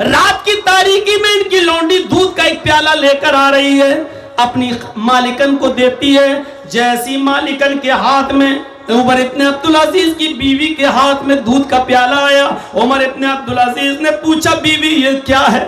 رات کی تاریکی میں ان کی لونڈی دودھ کا ایک پیالہ لے کر آ رہی ہے، اپنی مالکن کو دیتی ہے۔ جیسی مالکن کے ہاتھ میں عمر ابن عبدالعزیز کی بیوی کے ہاتھ میں دودھ کا پیالہ آیا، عمر ابن عبدالعزیز نے پوچھا بیوی یہ کیا ہے؟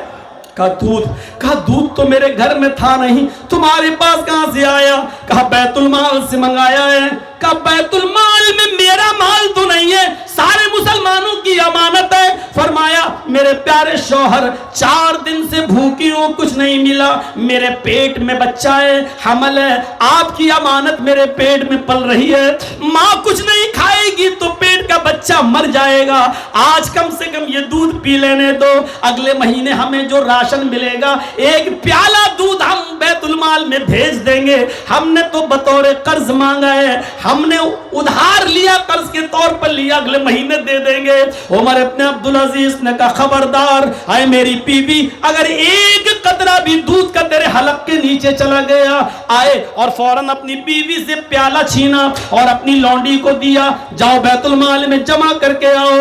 کہا دودھ۔ کہا دودھ تو میرے گھر میں تھا نہیں، تمہارے پاس کہاں سے آیا؟ کہا بیت المال سے منگایا ہے۔ کہا بیت المال میں میرا مال تو نہیں ہے، سارے مسلمانوں کی امانت ہے۔ فرمایا میرے پیارے شوہر 4 دن سے بھوکی ہوں، کچھ نہیں ملا، میرے پیٹ میں بچہ ہے، حمل ہے، آپ کی امانت میرے پیٹ میں پل رہی ہے، ماں کچھ نہیں کھائے گی تو پیٹ کا بچہ مر جائے گا، آج کم سے کم یہ دودھ پی لینے دو، اگلے مہینے ہمیں جو راشن ملے گا ایک پیالہ دودھ ہم بیت المال میں بھیج دیں گے، ہم نے تو بطور قرض مانگا ہے، ہم نے ادھار لیا، قرض کے طور پر لیا، اگلے مہینے دے دیں گے۔ عمر ابن عبدالعزیز نے کہا خبردار، اے میری بیوی، اگر ایک قطرہ بھی دودھ کا تیرے حلق کے نیچے چلا گیا، آئے اور فوراً اپنی بیوی سے پیالہ چھینا اور اپنی لونڈی کو دیا، جاؤ بیت المال میں جمع کر کے آؤ۔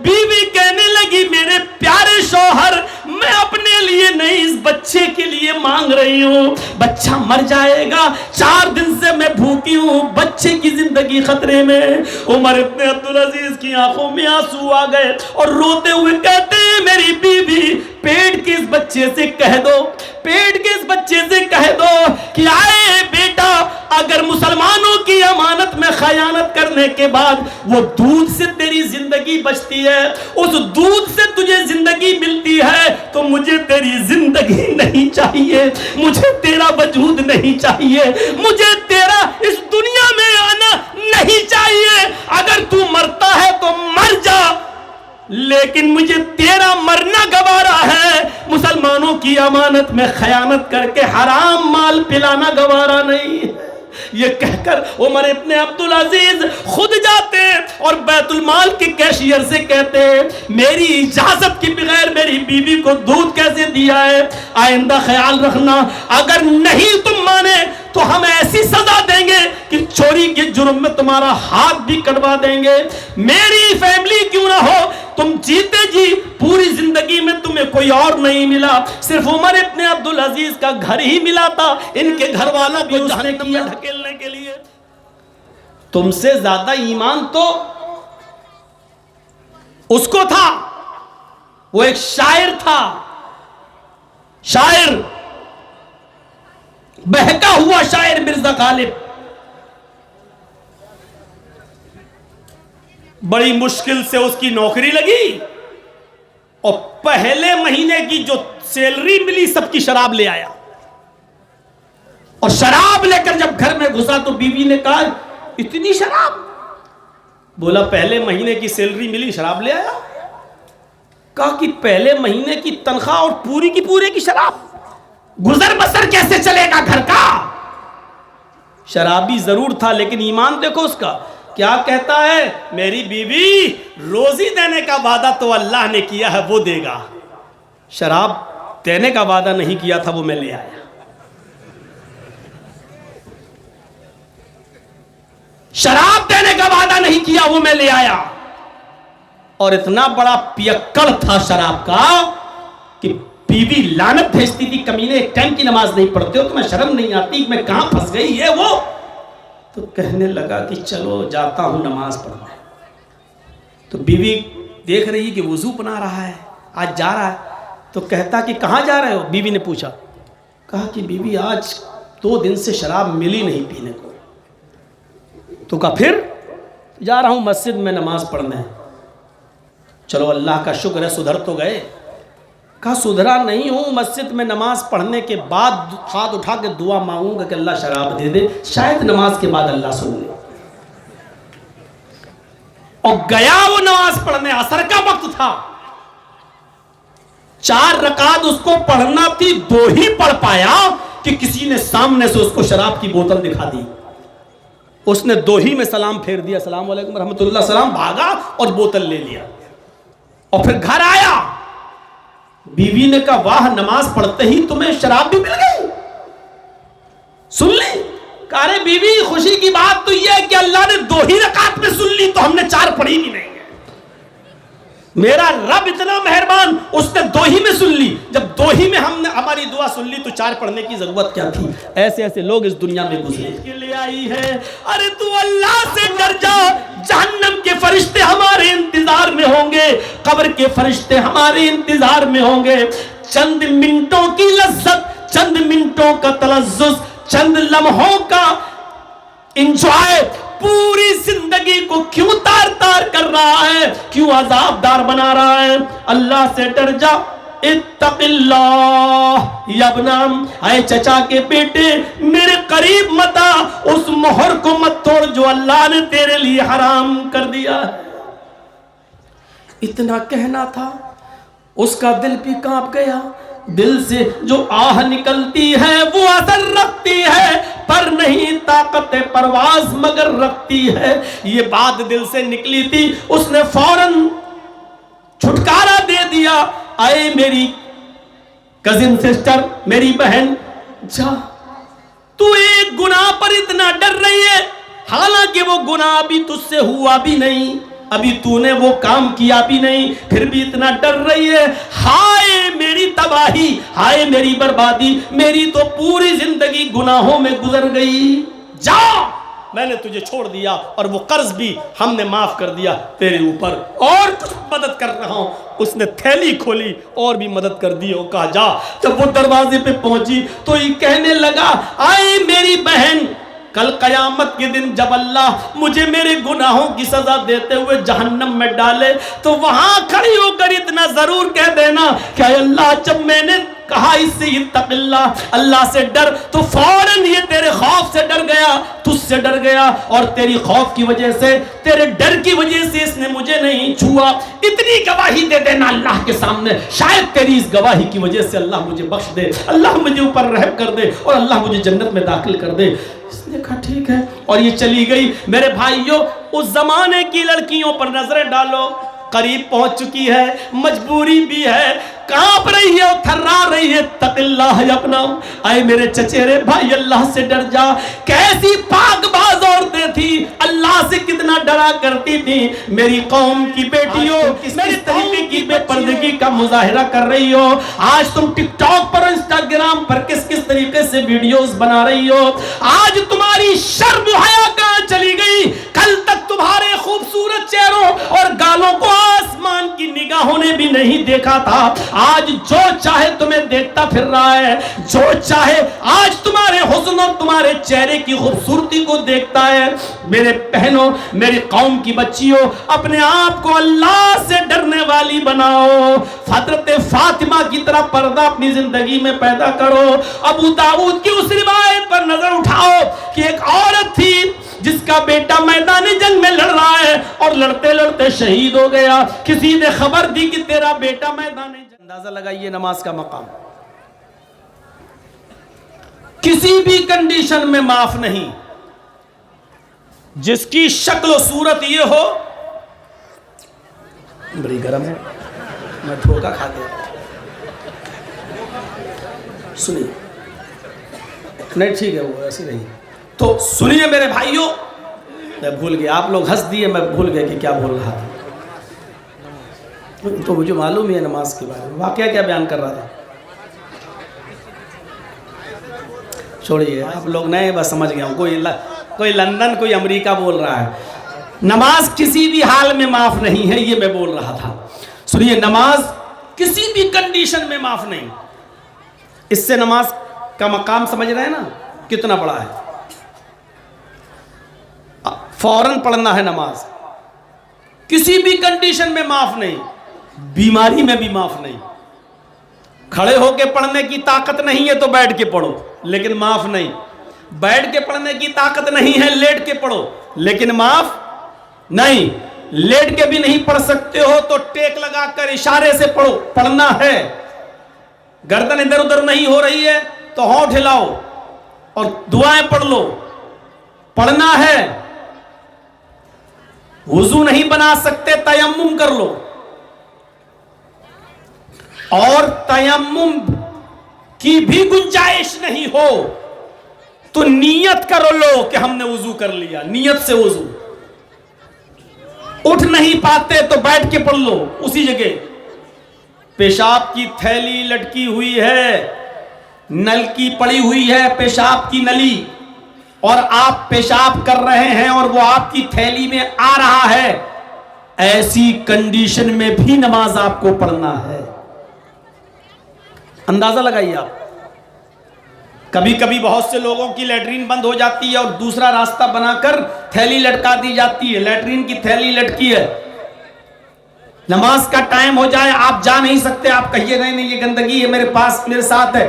بیوی کہنے لگی میرے پیارے شوہر، میں اپنے لیے نہیں اس بچے کے لیے مانگ رہی ہوں، بچہ مر جائے گا، 4 دن سے میں بھوکی ہوں، بچے کی زندگی خطرے میں۔ عمر ابن عبدالعزیز کی آنکھوں میں آنسو آ گئے اور روتے ہوئے کہتے ہیں میری بیوی، پیٹ کے اس بچے سے کہہ دو، پیٹ کے اس بچے سے کہہ دو کہ آئے بیٹا، اگر مسلمانوں کی امانت میں خیانت کرنے کے بعد وہ دودھ سے تیری زندگی بچتی ہے، اس دودھ سے تجھے زندگی ملتی ہے، تو مجھے تیری زندگی نہیں چاہیے، مجھے تیرا وجود نہیں چاہیے، مجھے تیرا اس دنیا میں آنا نہیں چاہیے، اگر تو مرتا ہے تو مر جا، لیکن مجھے تیرا مرنا گوارا ہے، مسلمانوں کی امانت میں خیانت کر کے حرام مال پلانا گوارا نہیں ہے۔ یہ کہہ کر عمر ابن عبدالعزیز خود جاتے اور بیت المال کے کیشیئر سے کہتے ہیں میری اجازت کے بغیر میری بیوی کو دودھ کیسے دیا ہے، آئندہ خیال رکھنا، اگر نہیں تم مانے تو ہم ایسی سزا دیں گے کہ چوری کے جرم میں تمہارا ہاتھ بھی کٹوا دیں گے، میری فیملی کیوں نہ ہو، تم جیتے جی پوری زندگی میں تمہیں کوئی اور نہیں ملا، صرف عمر ابن عبدالعزیز کا گھر ہی ملا تھا، ان کے گھر والا بھی اس نے کیا ڈھکیلنے کے لیے۔ تم سے زیادہ ایمان تو اس کو تھا، وہ ایک شاعر تھا، شاعر، بہکا ہوا شاعر مرزا غالب، بڑی مشکل سے اس کی نوکری لگی اور پہلے مہینے کی جو سیلری ملی سب کی شراب لے آیا، اور شراب لے کر جب گھر میں گھسا تو بیوی نے کہا اتنی شراب؟ بولا پہلے مہینے کی سیلری ملی شراب لے آیا۔ کہا کہ پہلے مہینے کی تنخواہ اور پوری کی پورے کی شراب، گزر بسر کیسے چلے گا گھر کا؟ شرابی ضرور تھا لیکن ایمان دیکھو اس کا، کیا کہتا ہے میری بیوی روزی دینے کا وعدہ تو اللہ نے کیا ہے وہ دے گا، شراب دینے کا وعدہ نہیں کیا تھا وہ میں لے آیا۔ شراب دینے کا وعدہ نہیں کیا وہ میں لے آیا، اور اتنا بڑا پیکڑ تھا شراب کا کہ بیوی لعنت بھیجتی تھی کمینے ایک ٹائم کی نماز نہیں پڑھتے ہو، تمہیں شرم نہیں آتی میں کہاں پھنس گئی ہے وہ؟ تو کہنے لگا کہ چلو جاتا ہوں نماز پڑھنے۔ تو بیوی دیکھ رہی کہ وضو بنا رہا ہے، آج جا رہا ہے، تو کہتا کہ کہاں جا رہے ہو؟ بیوی نے پوچھا، کہا کہ بیوی آج 2 دن سے شراب ملی نہیں پینے کو۔ تو کہا پھر؟ جا رہا ہوں مسجد میں نماز پڑھنے۔ چلو اللہ کا شکر ہے سدھر تو گئے۔ کہا سدھرا نہیں ہوں، مسجد میں نماز پڑھنے کے بعد ہاتھ اٹھا کے دعا مانگوں گا کہ اللہ شراب دے دے، شاید نماز کے بعد اللہ سن لے۔ اور گیا وہ نماز پڑھنے، عصر کا وقت تھا، 4 رکعت اس کو پڑھنا تھی، 2 ہی پڑھ پایا کہ کسی نے سامنے سے اس کو شراب کی بوتل دکھا دی، اس نے 2 ہی میں سلام پھیر دیا، السلام علیکم رحمت اللہ، سلام، بھاگا اور بوتل لے لیا، اور پھر گھر آیا۔ بیوی نے کہا واہ نماز پڑھتے ہی تمہیں شراب بھی مل گئی، سن لی؟ کہا رے بیوی خوشی کی بات تو یہ ہے کہ اللہ نے 2 ہی رکعت میں سن لی، تو ہم نے 4 پڑھی بھی نہیں ہے۔ میرا رب اتنا مہربان، اس نے 2 ہی میں سن لی. جب 2 ہی میں ہم نے ہماری دعا سن لی تو 4 پڑھنے کی ضرورت کیا تھی؟ ایسے ایسے لوگ اس دنیا میں گزرے کے لیے آئی ہے. ارے تو اللہ سے ڈر جا، جہنم کے فرشتے ہمارے انتظار میں ہوں گے، قبر کے فرشتے ہمارے انتظار میں ہوں گے. چند منٹوں کی لذت، چند منٹوں کا تلذذ، چند لمحوں کا انجوائے پوری زندگی کو کیوں تار تار کر رہا ہے، کیوں عذاب دار بنا رہا ہے؟ اللہ سے ڈر جا. اتق اللہ یا ابنام، اے چچا کے بیٹے میرے قریب مت آ، اس مہر کو مت توڑ جو اللہ نے تیرے لیے حرام کر دیا ہے. اتنا کہنا تھا، اس کا دل بھی کانپ گیا. دل سے جو آہ نکلتی ہے وہ اثر رکھتی ہے، پر نہیں طاقت پرواز مگر رکھتی ہے. یہ بات دل سے نکلی تھی، اس نے فوراً چھٹکارا دے دیا. اے میری کزن سسٹر، میری بہن، جا، تو ایک گناہ پر اتنا ڈر رہی ہے، حالانکہ وہ گناہ ابھی تجھ سے ہوا بھی نہیں، ابھی تو نے وہ کام کیا بھی نہیں، پھر بھی اتنا ڈر رہی ہے. ہائے میری تباہی، ہائے میری بربادی، میری تو پوری زندگی گناہوں میں گزر گئی. جا، میں نے تجھے چھوڑ دیا اور وہ قرض بھی ہم نے معاف کر دیا تیرے اوپر، اور کچھ مدد کر رہا ہوں. اس نے تھیلی کھولی اور بھی مدد کر دی اور کہا جا. جب وہ دروازے پہ پہنچی تو یہ کہنے لگا، آئے میری بہن، کل قیامت کے دن جب اللہ مجھے میرے گناہوں کی سزا دیتے ہوئے جہنم میں ڈالے تو وہاں کھڑی ہو کر اتنا ضرور کہہ دینا کہ اے اللہ، جب میں نے کہا اس سے اتق اللہ، اللہ سے ڈر، تو فوراً یہ تیرے خوف سے ڈر گیا، تجھ سے ڈر گیا، اور تیری خوف کی وجہ سے، تیرے ڈر کی وجہ سے اس نے مجھے نہیں چھوا. اتنی گواہی دے دینا اللہ کے سامنے، شاید تیری اس گواہی کی وجہ سے اللہ مجھے بخش دے، اللہ مجھے اوپر رحم کر دے اور اللہ مجھے جنت میں داخل کر دے. اس نے کہا ٹھیک ہے، اور یہ چلی گئی. میرے بھائیوں، اس زمانے کی لڑکیوں پر نظریں ڈالو، قریب پہنچ چکی ہے، مجبوری بھی ہے، کانپ رہی ہے اور تھرا رہی ہے. اتق اللہ یا اپنا، اے میرے چچیرے بھائی، اللہ سے ڈر جا. کیسی پاک باز عورتیں تھی، اللہ سے کتنا ڈرا کرتی تھی. میری قوم کی بیٹیوں، میری طریقے کی بے پردگی کا مظاہرہ کر رہی ہو. آج تم ٹک ٹاک پر، انسٹاگرام پر کس طریقے سے ویڈیوز بنا رہی ہو. آج تمہاری شرم و حیا کہاں چلی گئی؟ کل تک تمہارے خوبصورت چہروں اور گالوں کو آسمان کی نگاہوں نے بھی نہیں دیکھا تھا. آج جو چاہے تمہیں دیکھتا پھر رہا ہے، جو چاہے آج تمہارے حسن اور تمہارے چہرے کی خوبصورتی کو دیکھتا ہے. میرے بہنوں، میری قوم کی بچیوں، اپنے آپ کو اللہ سے ڈرنے والی بناؤ. حضرت فاطمہ کی طرح پردہ اپنی زندگی میں پیدا کرو. ابو داؤد کی اس روایت پر نظر اٹھاؤ کہ ایک عورت تھی جس کا بیٹا میدان جنگ میں لڑ رہا ہے اور لڑتے لڑتے شہید ہو گیا. کسی نے خبر دی کہ تیرا بیٹا میدان جنگ. اندازہ لگائیے نماز کا مقام. کسی بھی کنڈیشن میں معاف نہیں. جس کی شکل و صورت یہ ہو، بڑی گرم ہے، میں دھوکہ کھا گیا. سنیے، نہیں ٹھیک ہے، وہ ایسی نہیں. تو سنیے میرے بھائیوں، میں بھول گیا، آپ لوگ ہنس دیے، میں بھول گیا کہ کیا بول رہا تھا. تو مجھے معلوم ہے نماز کے بارے میں واقعہ کیا بیان کر رہا تھا. چھوڑیے، آپ لوگ نئے، بس سمجھ گیا ہوں. کوئی لندن، کوئی امریکہ بول رہا ہے. نماز کسی بھی حال میں معاف نہیں ہے، یہ میں بول رہا تھا. سنیے، نماز کسی بھی کنڈیشن میں معاف نہیں. اس سے نماز کا مقام سمجھ رہے ہیں نا کتنا بڑا ہے. فوراً پڑھنا ہے نماز، کسی بھی کنڈیشن میں معاف نہیں. بیماری میں بھی معاف نہیں. کھڑے ہو کے پڑھنے کی طاقت نہیں ہے تو بیٹھ کے پڑھو، لیکن معاف نہیں. بیٹھ کے پڑھنے کی طاقت نہیں ہے، لیٹ کے پڑھو، لیکن معاف نہیں. لیٹ کے بھی نہیں پڑھ سکتے ہو تو ٹیک لگا کر اشارے سے پڑھو. پڑھنا ہے، گردن ادھر ادھر نہیں ہو رہی ہے تو ہونٹ ہلاؤ اور دعائیں پڑھ لو. پڑھنا ہے. وضو نہیں بنا سکتے، تیمم کر لو. اور تیمم کی بھی گنجائش نہیں ہو تو نیت کر لو کہ ہم نے وضو کر لیا، نیت سے وضو. اٹھ نہیں پاتے تو بیٹھ کے پڑھ لو اسی جگہ. پیشاب کی تھیلی لٹکی ہوئی ہے, نل کی پڑی ہوئی ہے پیشاب کی نلی, اور آپ پیشاب کر رہے ہیں اور وہ آپ کی تھیلی میں آ رہا ہے, ایسی کنڈیشن میں بھی نماز آپ کو پڑھنا ہے. اندازہ لگائیے آپ. کبھی کبھی بہت سے لوگوں کی لیٹرین بند ہو جاتی ہے اور دوسرا راستہ بنا کر تھیلی لٹکا دی جاتی ہے, لیٹرین کی تھیلی لٹکی ہے, نماز کا ٹائم ہو جائے آپ جا نہیں سکتے, آپ کہیے نہیں یہ گندگی ہے میرے پاس میرے ساتھ ہے,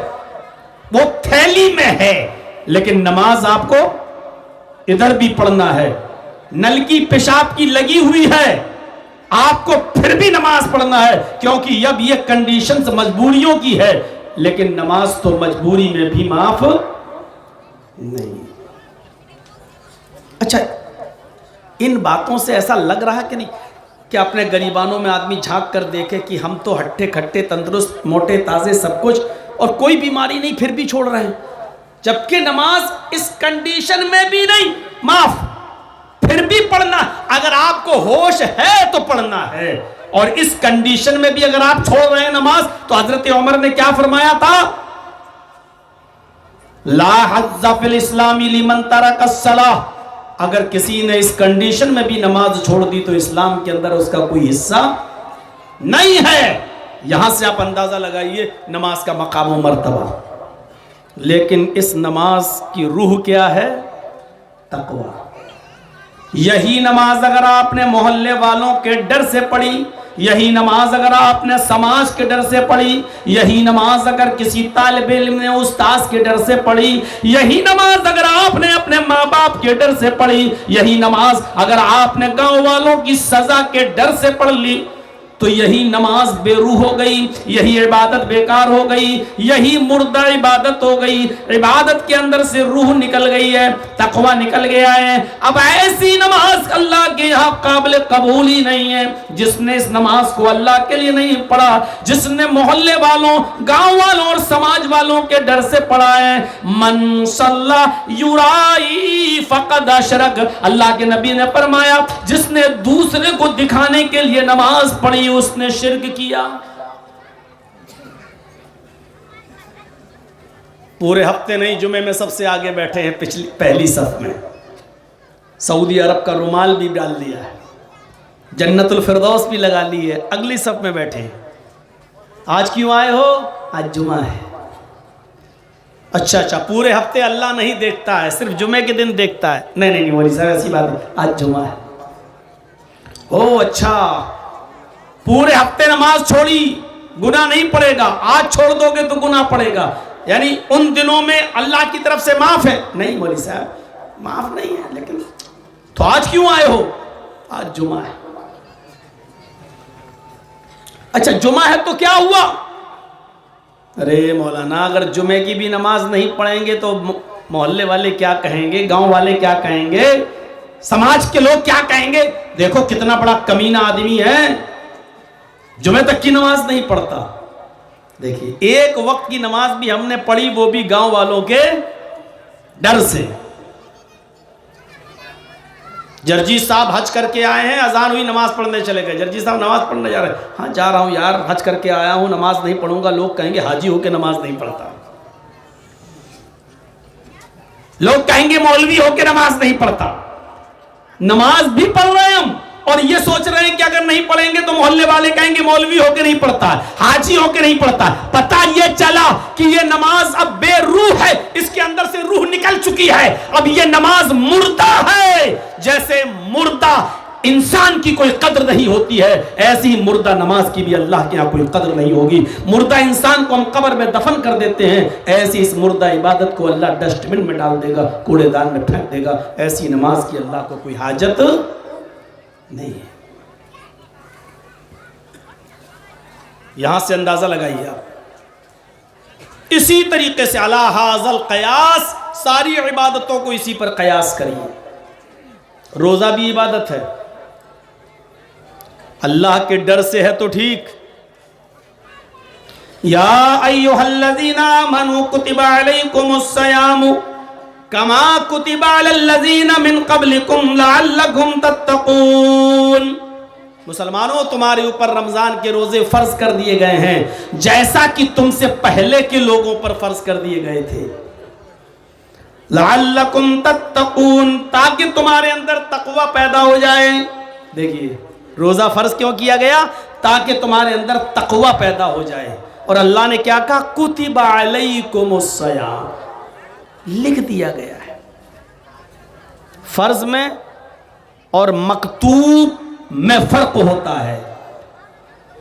وہ تھیلی میں ہے لیکن نماز آپ کو ادھر بھی پڑھنا ہے. نل کی پیشاب کی لگی ہوئی ہے, آپ کو پھر بھی نماز پڑھنا ہے, کیونکہ اب یہ کنڈیشنز مجبوریوں کی ہے, لیکن نماز تو مجبوری میں بھی معاف نہیں. اچھا, ان باتوں سے ایسا لگ رہا کہ نہیں کہ اپنے غریبانوں میں آدمی جھانک کر دیکھے کہ ہم تو ہٹے کھٹے تندرست موٹے تازے سب کچھ اور کوئی بیماری نہیں پھر بھی چھوڑ رہے ہیں, جبکہ نماز اس کنڈیشن میں بھی نہیں معاف, پھر بھی پڑھنا. اگر آپ کو ہوش ہے تو پڑھنا ہے, اور اس کنڈیشن میں بھی اگر آپ چھوڑ رہے ہیں نماز, تو حضرت عمر نے کیا فرمایا تھا, لا حظ فی الاسلام لمن ترک الصلاۃ, اگر کسی نے اس کنڈیشن میں بھی نماز چھوڑ دی تو اسلام کے اندر اس کا کوئی حصہ نہیں ہے. یہاں سے آپ اندازہ لگائیے نماز کا مقام و مرتبہ. لیکن اس نماز کی روح کیا ہے, تقویٰ. یہی نماز اگر آپ نے محلے والوں کے ڈر سے پڑھی, یہی نماز اگر آپ نے سماج کے ڈر سے پڑھی, یہی نماز اگر کسی طالب علم نے استاذ کے ڈر سے پڑھی, یہی نماز اگر آپ نے اپنے ماں باپ کے ڈر سے پڑھی, یہی نماز اگر آپ نے گاؤں والوں کی سزا کے ڈر سے پڑھ لی, تو یہی نماز بے روح ہو گئی, یہی عبادت بیکار ہو گئی, یہی مردہ عبادت ہو گئی. عبادت کے اندر سے روح نکل گئی ہے, تقویٰ نکل گیا ہے. اب ایسی نماز اللہ کے یہاں قابل قبول ہی نہیں ہے جس نے اس نماز کو اللہ کے لیے نہیں پڑھا, جس نے محلے والوں گاؤں والوں اور سماج والوں کے ڈر سے پڑھا ہے. من صلی یرائی فقد اشرک, اللہ کے نبی نے فرمایا جس نے دوسرے کو دکھانے کے لیے نماز پڑھی اس نے شرک کیا. پورے ہفتے نہیں, جمعے میں سب سے آگے بیٹھے ہیں پہلی صف میں, سعودی عرب کا رومال بھی ڈال لیا ہے, جنت الفردوس بھی لگا لی ہے, اگلی صف میں بیٹھے ہیں. آج کیوں آئے ہو, آج جمعہ ہے. اچھا پورے ہفتے اللہ نہیں دیکھتا ہے, صرف جمعے کے دن دیکھتا ہے. نہیں مولوی صاحب ایسی بات ہے, آج جمعہ ہے. او اچھا, پورے ہفتے نماز چھوڑی گناہ نہیں پڑے گا, آج چھوڑ دو گے تو گناہ پڑے گا, یعنی ان دنوں میں اللہ کی طرف سے معاف ہے. نہیں مولوی صاحب معاف نہیں ہے, لیکن تو آج کیوں آئے ہو, آج جمعہ ہے. اچھا جمعہ ہے تو کیا ہوا, ارے مولانا اگر جمعے کی بھی نماز نہیں پڑھیں گے تو محلے والے کیا کہیں گے, گاؤں والے کیا کہیں گے, سماج کے لوگ کیا کہیں گے. دیکھو کتنا بڑا کمینہ آدمی ہے, جمعہ تک کی نماز نہیں پڑھتا. دیکھیے ایک وقت کی نماز بھی ہم نے پڑھی, وہ بھی گاؤں والوں کے ڈر سے. جرجی صاحب حج کر کے آئے ہیں, اذان ہوئی نماز پڑھنے چلے گئے. جرجی صاحب نماز پڑھنے جا رہے ہیں, ہاں جا رہا ہوں یار, حج کر کے آیا ہوں, نماز نہیں پڑھوں گا. لوگ کہیں گے حاجی ہو کے نماز نہیں پڑھتا, لوگ کہیں گے مولوی ہو کے نماز نہیں پڑھتا. نماز بھی پڑھ رہے ہیں ہم, اور یہ سوچ رہے ہیں کہ اگر نہیں پڑھیں گے تو محلے والے کہیں گے مولوی ہو کے نہیں پڑھتا, حاجی ہو کے نہیں پڑھتا. پتہ یہ چلا کہ یہ نماز اب بے روح ہے, اس کے اندر سے روح نکل چکی ہے. اب یہ نماز مردہ ہے. جیسے مردہ انسان کی کوئی قدر نہیں ہوتی ہے, ایسی ہی مردہ نماز کی بھی اللہ کے یہاں کوئی قدر نہیں ہوگی. مردہ انسان کو ہم قبر میں دفن کر دیتے ہیں, ایسی اس مردہ عبادت کو اللہ ڈسٹ بن میں ڈال دے گا, کوڑے دان میں پھینک دے گا. ایسی نماز کی اللہ کو کوئی حاجت نہیں ہے. یہاں سے اندازہ لگائیے آپ. اسی طریقے سے علی ھذا القیاس, ساری عبادتوں کو اسی پر قیاس کریے. روزہ بھی عبادت ہے, اللہ کے ڈر سے ہے تو ٹھیک. یا ایھا الذین آمنوا کتب علیکم الصیام کما کتب علی الذین من قبلکم لعلکم تتقون. مسلمانوں تمہارے اوپر رمضان کے روزے فرض کر دیے گئے ہیں جیسا کہ تم سے پہلے کے لوگوں پر فرض کر دیے گئے تھے، لعلکم تتقون، تاکہ تمہارے اندر تقوی پیدا ہو جائے۔ دیکھیے روزہ فرض کیوں کیا گیا؟ تاکہ تمہارے اندر تقوی پیدا ہو جائے۔ اور اللہ نے کیا کہا؟ کتب علیکم الصیام، لکھ دیا گیا ہے۔ فرض میں اور مکتوب میں فرق ہوتا ہے۔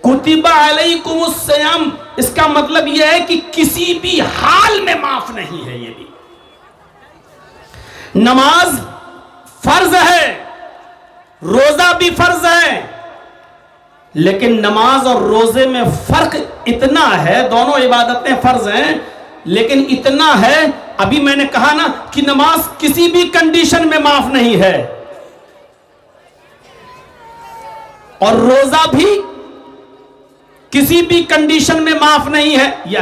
کتب علیکم الصیام اس کا مطلب یہ ہے کہ کسی بھی حال میں معاف نہیں ہے۔ یہ بھی نماز فرض ہے، روزہ بھی فرض ہے، لیکن نماز اور روزے میں فرق اتنا ہے، دونوں عبادتیں فرض ہیں لیکن اتنا ہے، ابھی میں نے کہا نا کہ نماز کسی بھی کنڈیشن میں معاف نہیں ہے، اور روزہ بھی کسی بھی کنڈیشن میں معاف نہیں ہے۔ یہ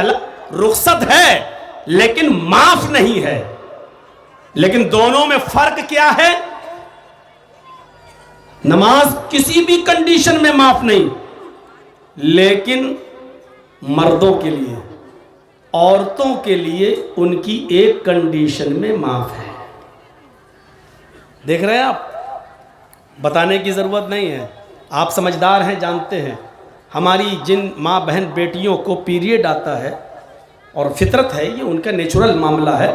رخصت ہے لیکن معاف نہیں ہے، لیکن دونوں میں فرق کیا ہے؟ نماز کسی بھی کنڈیشن میں معاف نہیں، لیکن مردوں کے لیے، عورتوں کے لیے ان کی ایک کنڈیشن میں معاف ہے۔ دیکھ رہے ہیں آپ، بتانے کی ضرورت نہیں ہے، آپ سمجھدار ہیں، جانتے ہیں۔ ہماری جن ماں بہن بیٹیوں کو پیریڈ آتا ہے، اور فطرت ہے، یہ ان کا نیچرل معاملہ ہے،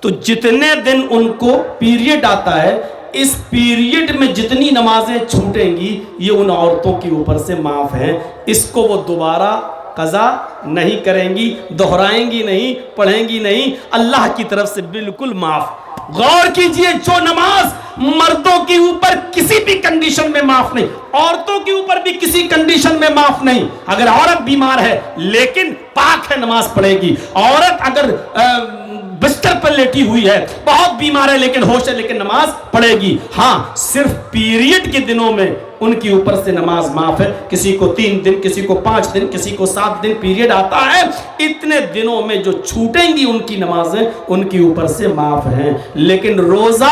تو جتنے دن ان کو پیریڈ آتا ہے، اس پیریڈ میں جتنی نمازیں چھوٹیں گی یہ ان عورتوں کے اوپر سے معاف ہیں۔ اس کو وہ دوبارہ قضا نہیں کریں گی، دہرائیں گی نہیں، پڑھیں گی نہیں، اللہ کی طرف سے بالکل معاف۔ غور کیجئے، جو نماز مردوں کے اوپر کسی بھی کنڈیشن میں معاف نہیں، عورتوں کے اوپر بھی کسی کنڈیشن میں معاف نہیں۔ اگر عورت بیمار ہے لیکن پاک ہے، نماز پڑھے گی۔ عورت اگر بستر پر لیٹی ہوئی ہے، بہت بیمار ہے لیکن ہوش ہے، لیکن نماز پڑھے گی۔ ہاں، صرف پیریڈ کے دنوں میں ان کے اوپر سے نماز معاف ہے۔ کسی کو 3 دن، کسی کو 5 دن، کسی کو 7 دن پیریڈ آتا ہے، اتنے دنوں میں جو چھوٹیں گی ان کی نمازیں ان کے اوپر سے معاف ہیں۔ لیکن روزہ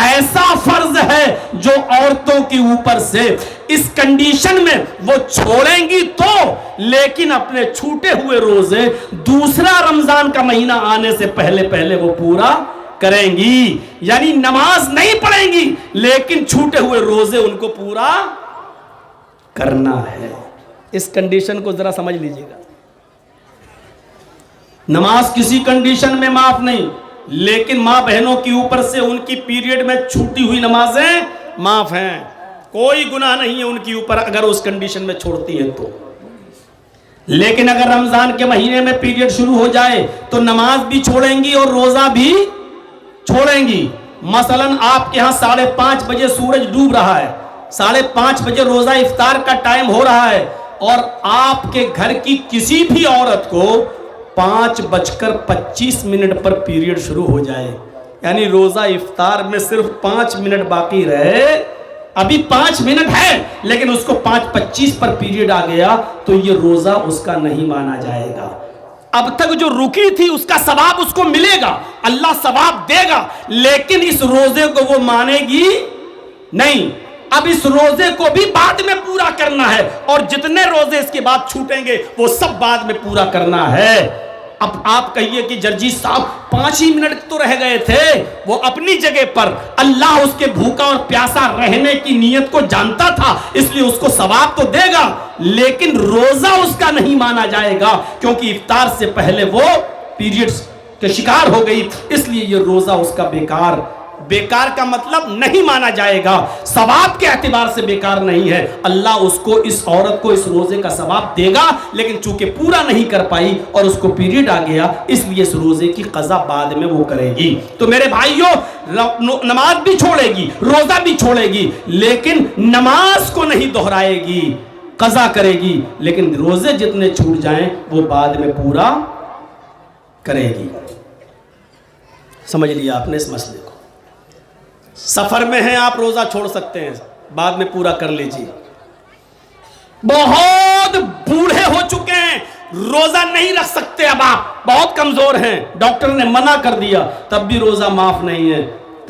ایسا فرض ہے جو عورتوں کے اوپر سے اس کنڈیشن میں وہ چھوڑیں گی تو، لیکن اپنے چھوٹے ہوئے روزے دوسرا رمضان کا مہینہ آنے سے پہلے وہ پورا کریں گی۔ یعنی نماز نہیں پڑھیں گی لیکن چھوٹے ہوئے روزے ان کو پورا کرنا ہے۔ اس کنڈیشن کو ذرا سمجھ لیجئے گا، نماز کسی کنڈیشن میں معاف نہیں، لیکن ماں بہنوں کے اوپر سے ان کی پیریڈ میں چھوٹی ہوئی نمازیں معاف ہیں۔ کوئی گناہ نہیں ہے ان کے اوپر اگر اس کنڈیشن میں چھوڑتی ہے تو۔ لیکن اگر رمضان کے مہینے میں پیریڈ شروع ہو جائے تو نماز بھی چھوڑیں گی اور روزہ بھی چھوڑیں گی۔ مثلا آپ کے ہاں 5:30 بجے سورج ڈوب رہا ہے، 5:30 بجے روزہ افطار کا ٹائم ہو رہا ہے، اور آپ کے گھر کی کسی بھی عورت کو 5:25 پر پیریڈ شروع ہو جائے، یعنی روزہ افطار میں صرف 5 منٹ باقی رہے، ابھی 5 منٹ ہے لیکن اس کو 5:25 پر پیریڈ آ گیا تو یہ روزہ اس کا نہیں مانا جائے گا۔ اب تک جو رکی تھی اس کا ثواب اس کو ملے گا، اللہ ثواب دے گا، لیکن اس روزے کو وہ مانے گی نہیں۔ اب اس روزے کو بھی بعد میں پورا کرنا ہے، اور جتنے روزے اس کے بعد چھوٹیں گے وہ سب بعد میں پورا کرنا ہے۔ اب آپ کہیے کہ جرجی صاحب 5 ہی منٹ تو رہ گئے تھے، وہ اپنی جگہ پر اللہ اس کے بھوکا اور پیاسا رہنے کی نیت کو جانتا تھا، اس لیے اس کو ثواب تو دے گا، لیکن روزہ اس کا نہیں مانا جائے گا، کیونکہ افطار سے پہلے وہ پیریڈز کے شکار ہو گئی، اس لیے یہ روزہ اس کا بیکار کا مطلب نہیں مانا جائے گا، ثواب کے اعتبار سے بیکار نہیں ہے۔ اللہ اس کو، اس عورت کو اس روزے کا ثواب دے گا، لیکن چونکہ پورا نہیں کر پائی اور اس کو پیریڈ آ گیا، اس لیے اس روزے کی قضا بعد میں وہ کرے گی۔ تو میرے بھائیوں، نماز بھی چھوڑے گی، روزہ بھی چھوڑے گی، لیکن نماز کو نہیں دہرائے گی، قضا کرے گی، لیکن روزے جتنے چھوٹ جائیں وہ بعد میں پورا کرے گی۔ سمجھ لیا آپ نے اس مسئلے کو؟ سفر میں ہیں آپ، روزہ چھوڑ سکتے ہیں، بعد میں پورا کر لیجیے۔ بہت بوڑھے ہو چکے ہیں، روزہ نہیں رکھ سکتے، اب آپ بہت کمزور ہیں، ڈاکٹر نے منع کر دیا، تب بھی روزہ معاف نہیں ہے،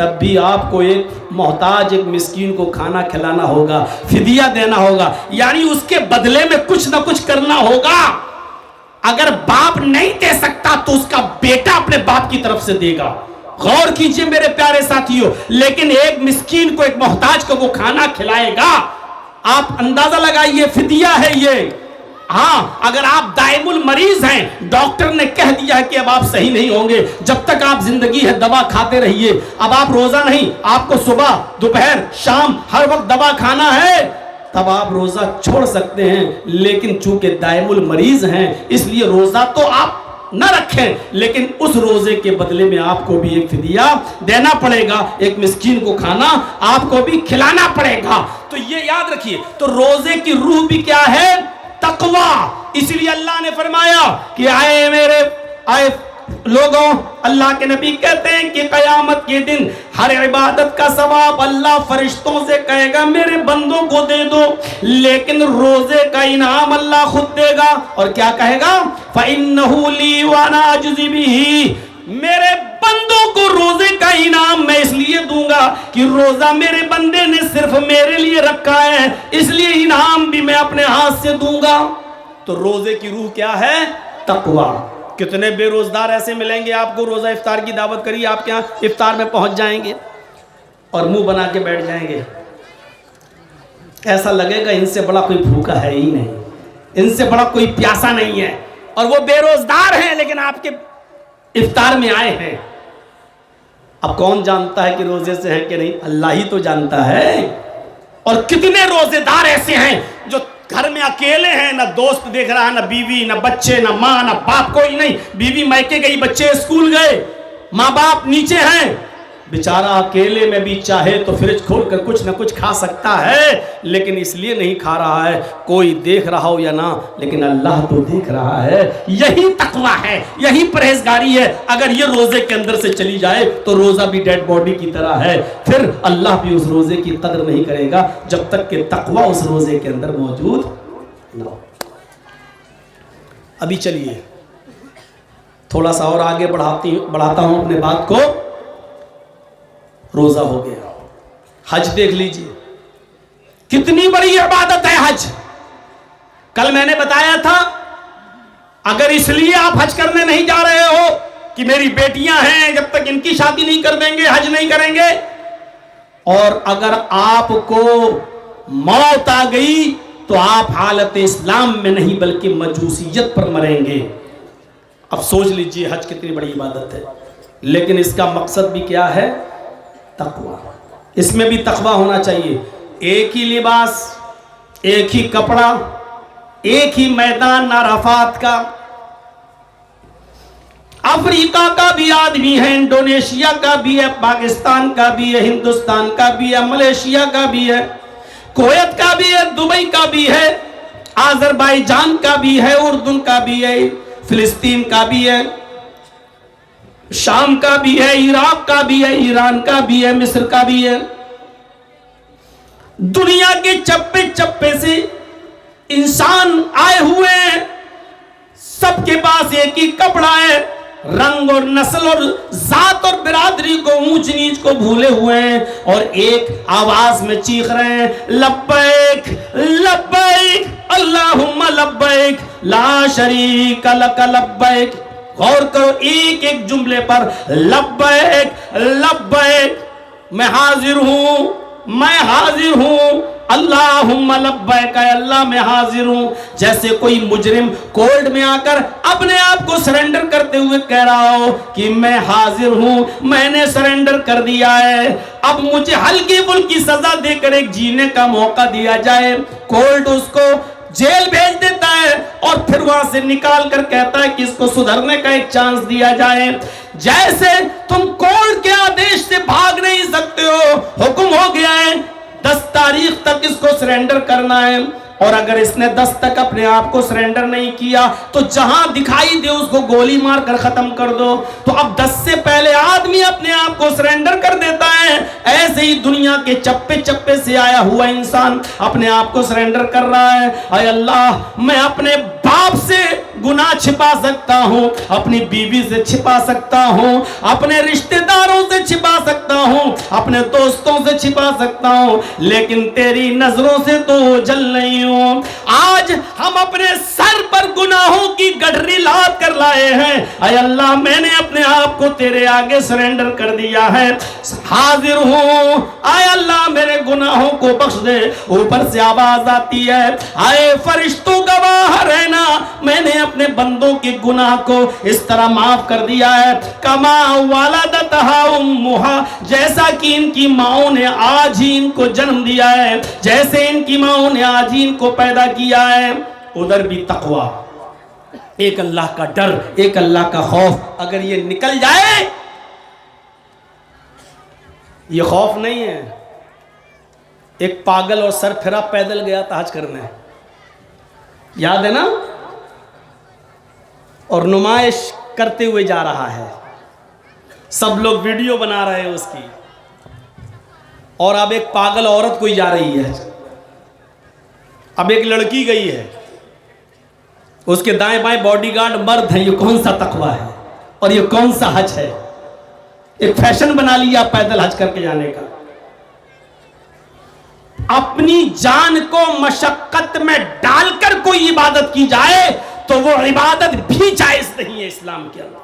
تب بھی آپ کو ایک محتاج ایک مسکین کو کھانا کھلانا ہوگا، فدیہ دینا ہوگا، یعنی اس کے بدلے میں کچھ نہ کچھ کرنا ہوگا۔ اگر باپ نہیں دے سکتا تو اس کا بیٹا اپنے باپ کی طرف سے دے گا۔ غور کیجئے میرے پیارے ساتھیوں، لیکن ایک مسکین کو ایک محتاج کو وہ کھانا کھلائے گا، آپ اندازہ لگائیے فدیہ ہے یہ۔ ہاں اگر آپ دائم المریض ہیں، ڈاکٹر نے کہہ دیا ہے کہ اب آپ صحیح نہیں ہوں گے، جب تک آپ زندگی ہے دوا کھاتے رہیے، اب آپ روزہ نہیں، آپ کو صبح دوپہر شام ہر وقت دوا کھانا ہے، تب آپ روزہ چھوڑ سکتے ہیں۔ لیکن چونکہ دائم المریض ہیں اس لیے روزہ تو آپ نہ رکھیں، لیکن اس روزے کے بدلے میں آپ کو بھی ایک فدیہ دینا پڑے گا، ایک مسکین کو کھانا آپ کو بھی کھلانا پڑے گا۔ تو یہ یاد رکھیے، تو روزے کی روح بھی کیا ہے؟ تقوی۔ اس لیے اللہ نے فرمایا کہ آئے لوگوں، اللہ کے نبی کہتے ہیں کہ قیامت کے دن ہر عبادت کا ثواب اللہ فرشتوں سے کہے گا میرے بندوں کو دے دو، لیکن روزے کا انعام اللہ خود دے گا، اور کیا کہے گا؟ فَإِنَّهُ لِي وَأَنَا أَجْزِي بِهِ، میرے بندوں کو روزے کا انعام میں اس لیے دوں گا کہ روزہ میرے بندے نے صرف میرے لیے رکھا ہے، اس لیے انعام بھی میں اپنے ہاتھ سے دوں گا۔ تو روزے کی روح کیا ہے؟ تقوی۔ کتنے بے روزدار ایسے ملیں گے آپ کو، روزہ افطار کی دعوت کری، آپ کے یہاں افطار میں پہنچ جائیں گے اور منہ بنا کے بیٹھ جائیں گے، ایسا لگے گا ان سے بڑا کوئی بھوکا ہے ہی نہیں، ان سے بڑا کوئی پیاسا نہیں ہے، اور وہ بے روزدار ہیں لیکن آپ کے افطار میں آئے ہیں۔ اب کون جانتا ہے کہ روزے سے ہیں کہ نہیں؟ اللہ ہی تو جانتا ہے۔ اور کتنے روزے دار ایسے ہیں جو گھر میں اکیلے ہیں، نہ دوست دیکھ رہا ہے، نہ بیوی، نہ بچے، نہ ماں، نہ باپ، کوئی نہیں، بیوی میکے گئی، بچے اسکول گئے، ماں باپ نیچے ہیں، بیچارہ اکیلے میں بھی چاہے تو فریج کھول کر کچھ نہ کچھ کھا سکتا ہے، لیکن اس لیے نہیں کھا رہا ہے کوئی دیکھ رہا ہو یا نہ، لیکن اللہ تو دیکھ رہا ہے۔ یہی تقویٰ ہے، یہی پرہیزگاری ہے۔ اگر یہ روزے کے اندر سے چلی جائے تو روزہ بھی ڈیڈ باڈی کی طرح ہے، پھر اللہ بھی اس روزے کی قدر نہیں کرے گا جب تک کہ تقویٰ اس روزے کے اندر موجود نہ ہو۔ ابھی چلیے تھوڑا سا اور آگے بڑھاتا ہوں اپنے بات کو۔ روزہ ہو گیا، حج دیکھ لیجئے کتنی بڑی عبادت ہے حج۔ کل میں نے بتایا تھا اگر اس لیے آپ حج کرنے نہیں جا رہے ہو کہ میری بیٹیاں ہیں جب تک ان کی شادی نہیں کر دیں گے حج نہیں کریں گے، اور اگر آپ کو موت آ گئی تو آپ حالت اسلام میں نہیں بلکہ مجوسیت پر مریں گے۔ اب سوچ لیجئے حج کتنی بڑی عبادت ہے، لیکن اس کا مقصد بھی کیا ہے؟ تقویٰ۔ اس میں بھی تقویٰ ہونا چاہیے۔ ایک ہی لباس، ایک ہی کپڑا، ایک ہی میدان عرفات کا۔ افریقہ کا بھی آدمی ہے، انڈونیشیا کا بھی ہے، پاکستان کا بھی ہے، ہندوستان کا بھی ہے، ملیشیا کا بھی ہے، کویت کا بھی ہے، دبئی کا بھی ہے، آذربائیجان کا بھی ہے، اردن کا بھی ہے، فلسطین کا بھی ہے، شام کا بھی ہے، عراق کا بھی ہے، ایران کا بھی ہے، مصر کا بھی ہے۔ دنیا کے چپے چپے سے انسان آئے ہوئے ہیں، سب کے پاس ایک ہی کپڑا ہے، رنگ اور نسل اور ذات اور برادری کو اونچ نیچ کو بھولے ہوئے ہیں، اور ایک آواز میں چیخ رہے ہیں لبیک لبیک اللہم لبیک لا شریک لک لبیک۔ غور کرو ایک ایک جملے پر، لبیک لبیک، میں حاضر ہوں، میں حاضر ہوں، اللہم لبیک، اے اللہ میں حاضر ہوں۔ جیسے کوئی مجرم کورٹ میں آ کر اپنے آپ کو سرنڈر کرتے ہوئے کہہ رہا ہو کہ میں حاضر ہوں، میں نے سرنڈر کر دیا ہے، اب مجھے ہلکی پھلکی سزا دے کر ایک جینے کا موقع دیا جائے۔ کورٹ اس کو جیل بھیج دیتا ہے اور پھر وہاں سے نکال کر کہتا ہے کہ اس کو سدھرنے کا ایک چانس دیا جائے۔ جیسے تم کورٹ کے آدیش سے بھاگ نہیں سکتے ہو، حکم ہو گیا ہے 10 تاریخ تک اس کو سرنڈر کرنا ہے، اور اگر اس نے 10 تک اپنے آپ کو سرنڈر نہیں کیا تو جہاں دکھائی دے اس کو گولی مار کر ختم کر دو. تو اب 10 سے پہلے آدمی اپنے آپ کو سرنڈر کر دیتا ہے. ایسے ہی دنیا کے چپے چپے سے آیا ہوا انسان اپنے آپ کو سرنڈر کر رہا ہے. اے اللہ میں اپنے باپ سے گناہ چھپا سکتا ہوں, اپنی بیوی سے چھپا سکتا ہوں, اپنے رشتہ داروں سے چھپا سکتا ہوں, اپنے دوستوں سے چھپا سکتا ہوں, لیکن تیری نظروں سے تو جل نہیں ہوں. آج ہم اپنے سر پر گناہوں کی گٹھری لاد کر لائے ہیں. اے اللہ میں نے اپنے آپ کو تیرے آگے سرنڈر کر دیا ہے, حاضر ہوں, اے اللہ میرے گناہوں کو بخش دے. اوپر سے آواز آتی ہے اے فرشتوں گواہ رہنا میں نے اپنے بندوں کے گناہ کو اس طرح معاف کر دیا ہے, کما والدتہا امہا, جیسا کہ ان کی ماؤں نے آج ہی ان کو جنم دیا ہے, جیسے ان کی ماؤں نے آج ہی ان کو پیدا کیا ہے. ادھر بھی تقوی, ایک اللہ کا ڈر, ایک اللہ کا خوف, اگر یہ نکل جائے, یہ خوف نہیں ہے. ایک پاگل اور سر پھرا پیدل گیا تھا حج کرنے, یاد ہے نا, اور نمائش کرتے ہوئے جا رہا ہے, سب لوگ ویڈیو بنا رہے ہیں اس کی, اور اب ایک پاگل عورت کوئی جا رہی ہے, اب ایک لڑکی گئی ہے, اس کے دائیں بائیں باڈی گارڈ مرد ہیں. یہ کون سا تقویٰ ہے اور یہ کون سا حج ہے؟ ایک فیشن بنا لیا پیدل حج کر کے جانے کا. اپنی جان کو مشقت میں ڈال کر کوئی عبادت کی جائے تو وہ عبادت بھی جائز نہیں ہے اسلام کے اندر.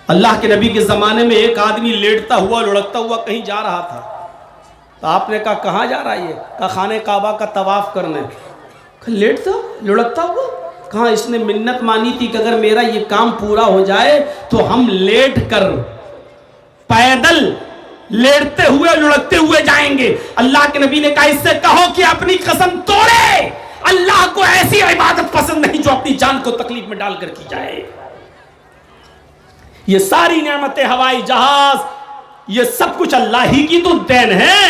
اللہ کے نبی کے زمانے میں ایک آدمی لیٹتا ہوا لڑکتا ہوا کہیں جا رہا تھا, تو آپ نے کہا کہاں جا رہا ہے؟ یہ کہا خانہ کعبہ کا طواف کرنے. لیٹتا لڑکتا ہوا, کہاں اس نے منت مانی تھی کہ اگر میرا یہ کام پورا ہو جائے تو ہم لیٹ کر پیدل لیٹتے ہوئے لڑکتے ہوئے جائیں گے. اللہ کے نبی نے کہا اس سے کہو کہ اپنی قسم توڑے, اللہ کو ایسی عبادت پسند نہیں جو اپنی جان کو تکلیف میں ڈال کر کی جائے. یہ ساری نعمتیں, ہوائی جہاز, یہ سب کچھ اللہ ہی کی تو دین ہے,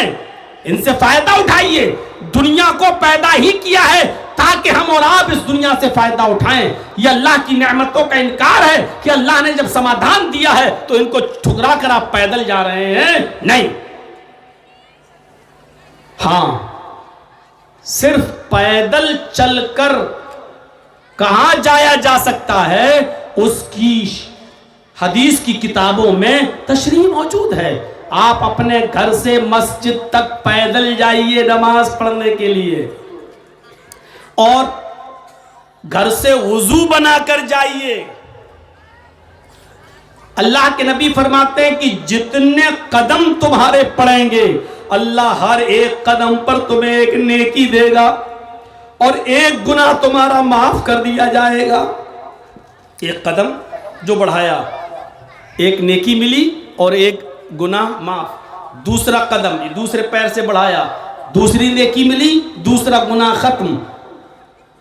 ان سے فائدہ اٹھائیے. دنیا کو پیدا ہی کیا ہے تاکہ ہم اور آپ اس دنیا سے فائدہ اٹھائیں. یہ اللہ کی نعمتوں کا انکار ہے کہ اللہ نے جب سمادھان دیا ہے تو ان کو ٹھکرا کر آپ پیدل جا رہے ہیں. نہیں, ہاں صرف پیدل چل کر کہاں جایا جا سکتا ہے اس کی حدیث کی کتابوں میں تشریح موجود ہے. آپ اپنے گھر سے مسجد تک پیدل جائیے نماز پڑھنے کے لیے, اور گھر سے وضو بنا کر جائیے. اللہ کے نبی فرماتے ہیں کہ جتنے قدم تمہارے پڑیں گے اللہ ہر ایک قدم پر تمہیں ایک نیکی دے گا اور ایک گناہ تمہارا معاف کر دیا جائے گا. ایک قدم جو بڑھایا ایک نیکی ملی اور ایک گناہ معاف. دوسرا قدم دوسرے پیر سے بڑھایا, دوسری نیکی ملی, دوسرا گناہ ختم.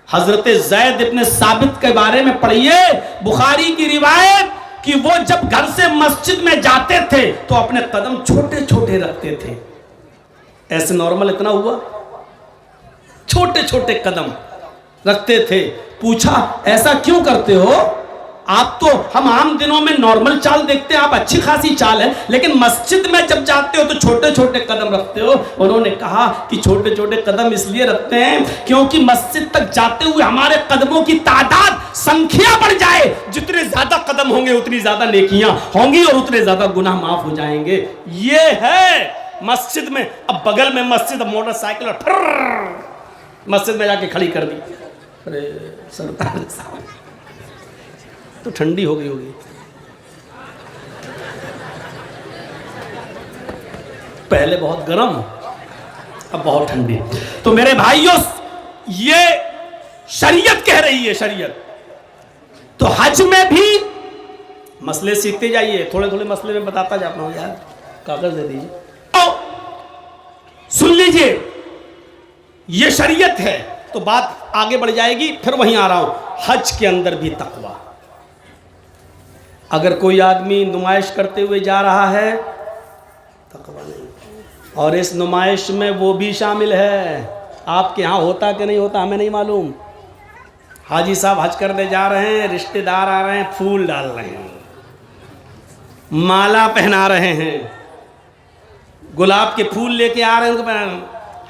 حضرت زید ابن ثابت کے بارے میں پڑھیے, بخاری کی روایت کہ وہ جب گھر سے مسجد میں جاتے تھے تو اپنے قدم چھوٹے چھوٹے رکھتے تھے. ایسے نارمل اتنا ہوا, چھوٹے چھوٹے قدم رکھتے تھے. پوچھا ایسا کیوں کرتے ہو؟ آپ تو ہم عام دنوں میں نارمل چال دیکھتے ہیں, آپ اچھی خاصی چال ہے, لیکن مسجد میں جب جاتے ہو تو چھوٹے چھوٹے قدم رکھتے ہو. انہوں نے کہا کہ چھوٹے چھوٹے قدم اس لیے رکھتے ہیں کیونکہ مسجد تک جاتے ہوئے ہمارے قدموں کی تعداد سنکھیا بڑھ جائے. جتنے زیادہ قدم ہوں گے اتنی زیادہ نیکیاں ہوں گی اور اتنے زیادہ گناہ معاف ہو جائیں گے. یہ ہے مسجد میں. اب بغل میں مسجد, موٹر سائیکل اور پھر مسجد میں جا کے کھڑی کر دی. ارے سرکار صاحب تو ٹھنڈی ہو گئی ہوگی. پہلے بہت گرم, اب بہت ٹھنڈی. تو میرے بھائیوں یہ شریعت کہہ رہی ہے, شریعت. تو حج میں بھی مسئلے سیکھتے جائیے, تھوڑے تھوڑے مسئلے میں بتاتا جاتا ہوں. یار کاغذ دے دیجیے, سن لیجئے, یہ شریعت ہے تو بات آگے بڑھ جائے گی. پھر وہیں آ رہا ہوں, حج کے اندر بھی تقوی. اگر کوئی آدمی نمائش کرتے ہوئے جا رہا ہے تقوی نہیں. اور اس نمائش میں وہ بھی شامل ہے. آپ کے ہاں ہوتا کہ نہیں ہوتا ہمیں نہیں معلوم. حاجی صاحب حج کرنے جا رہے ہیں, رشتہ دار آ رہے ہیں, پھول ڈال رہے ہیں, مالا پہنا رہے ہیں, گلاب کے پھول لے کے آ رہے ہیں, ان کو پہنا.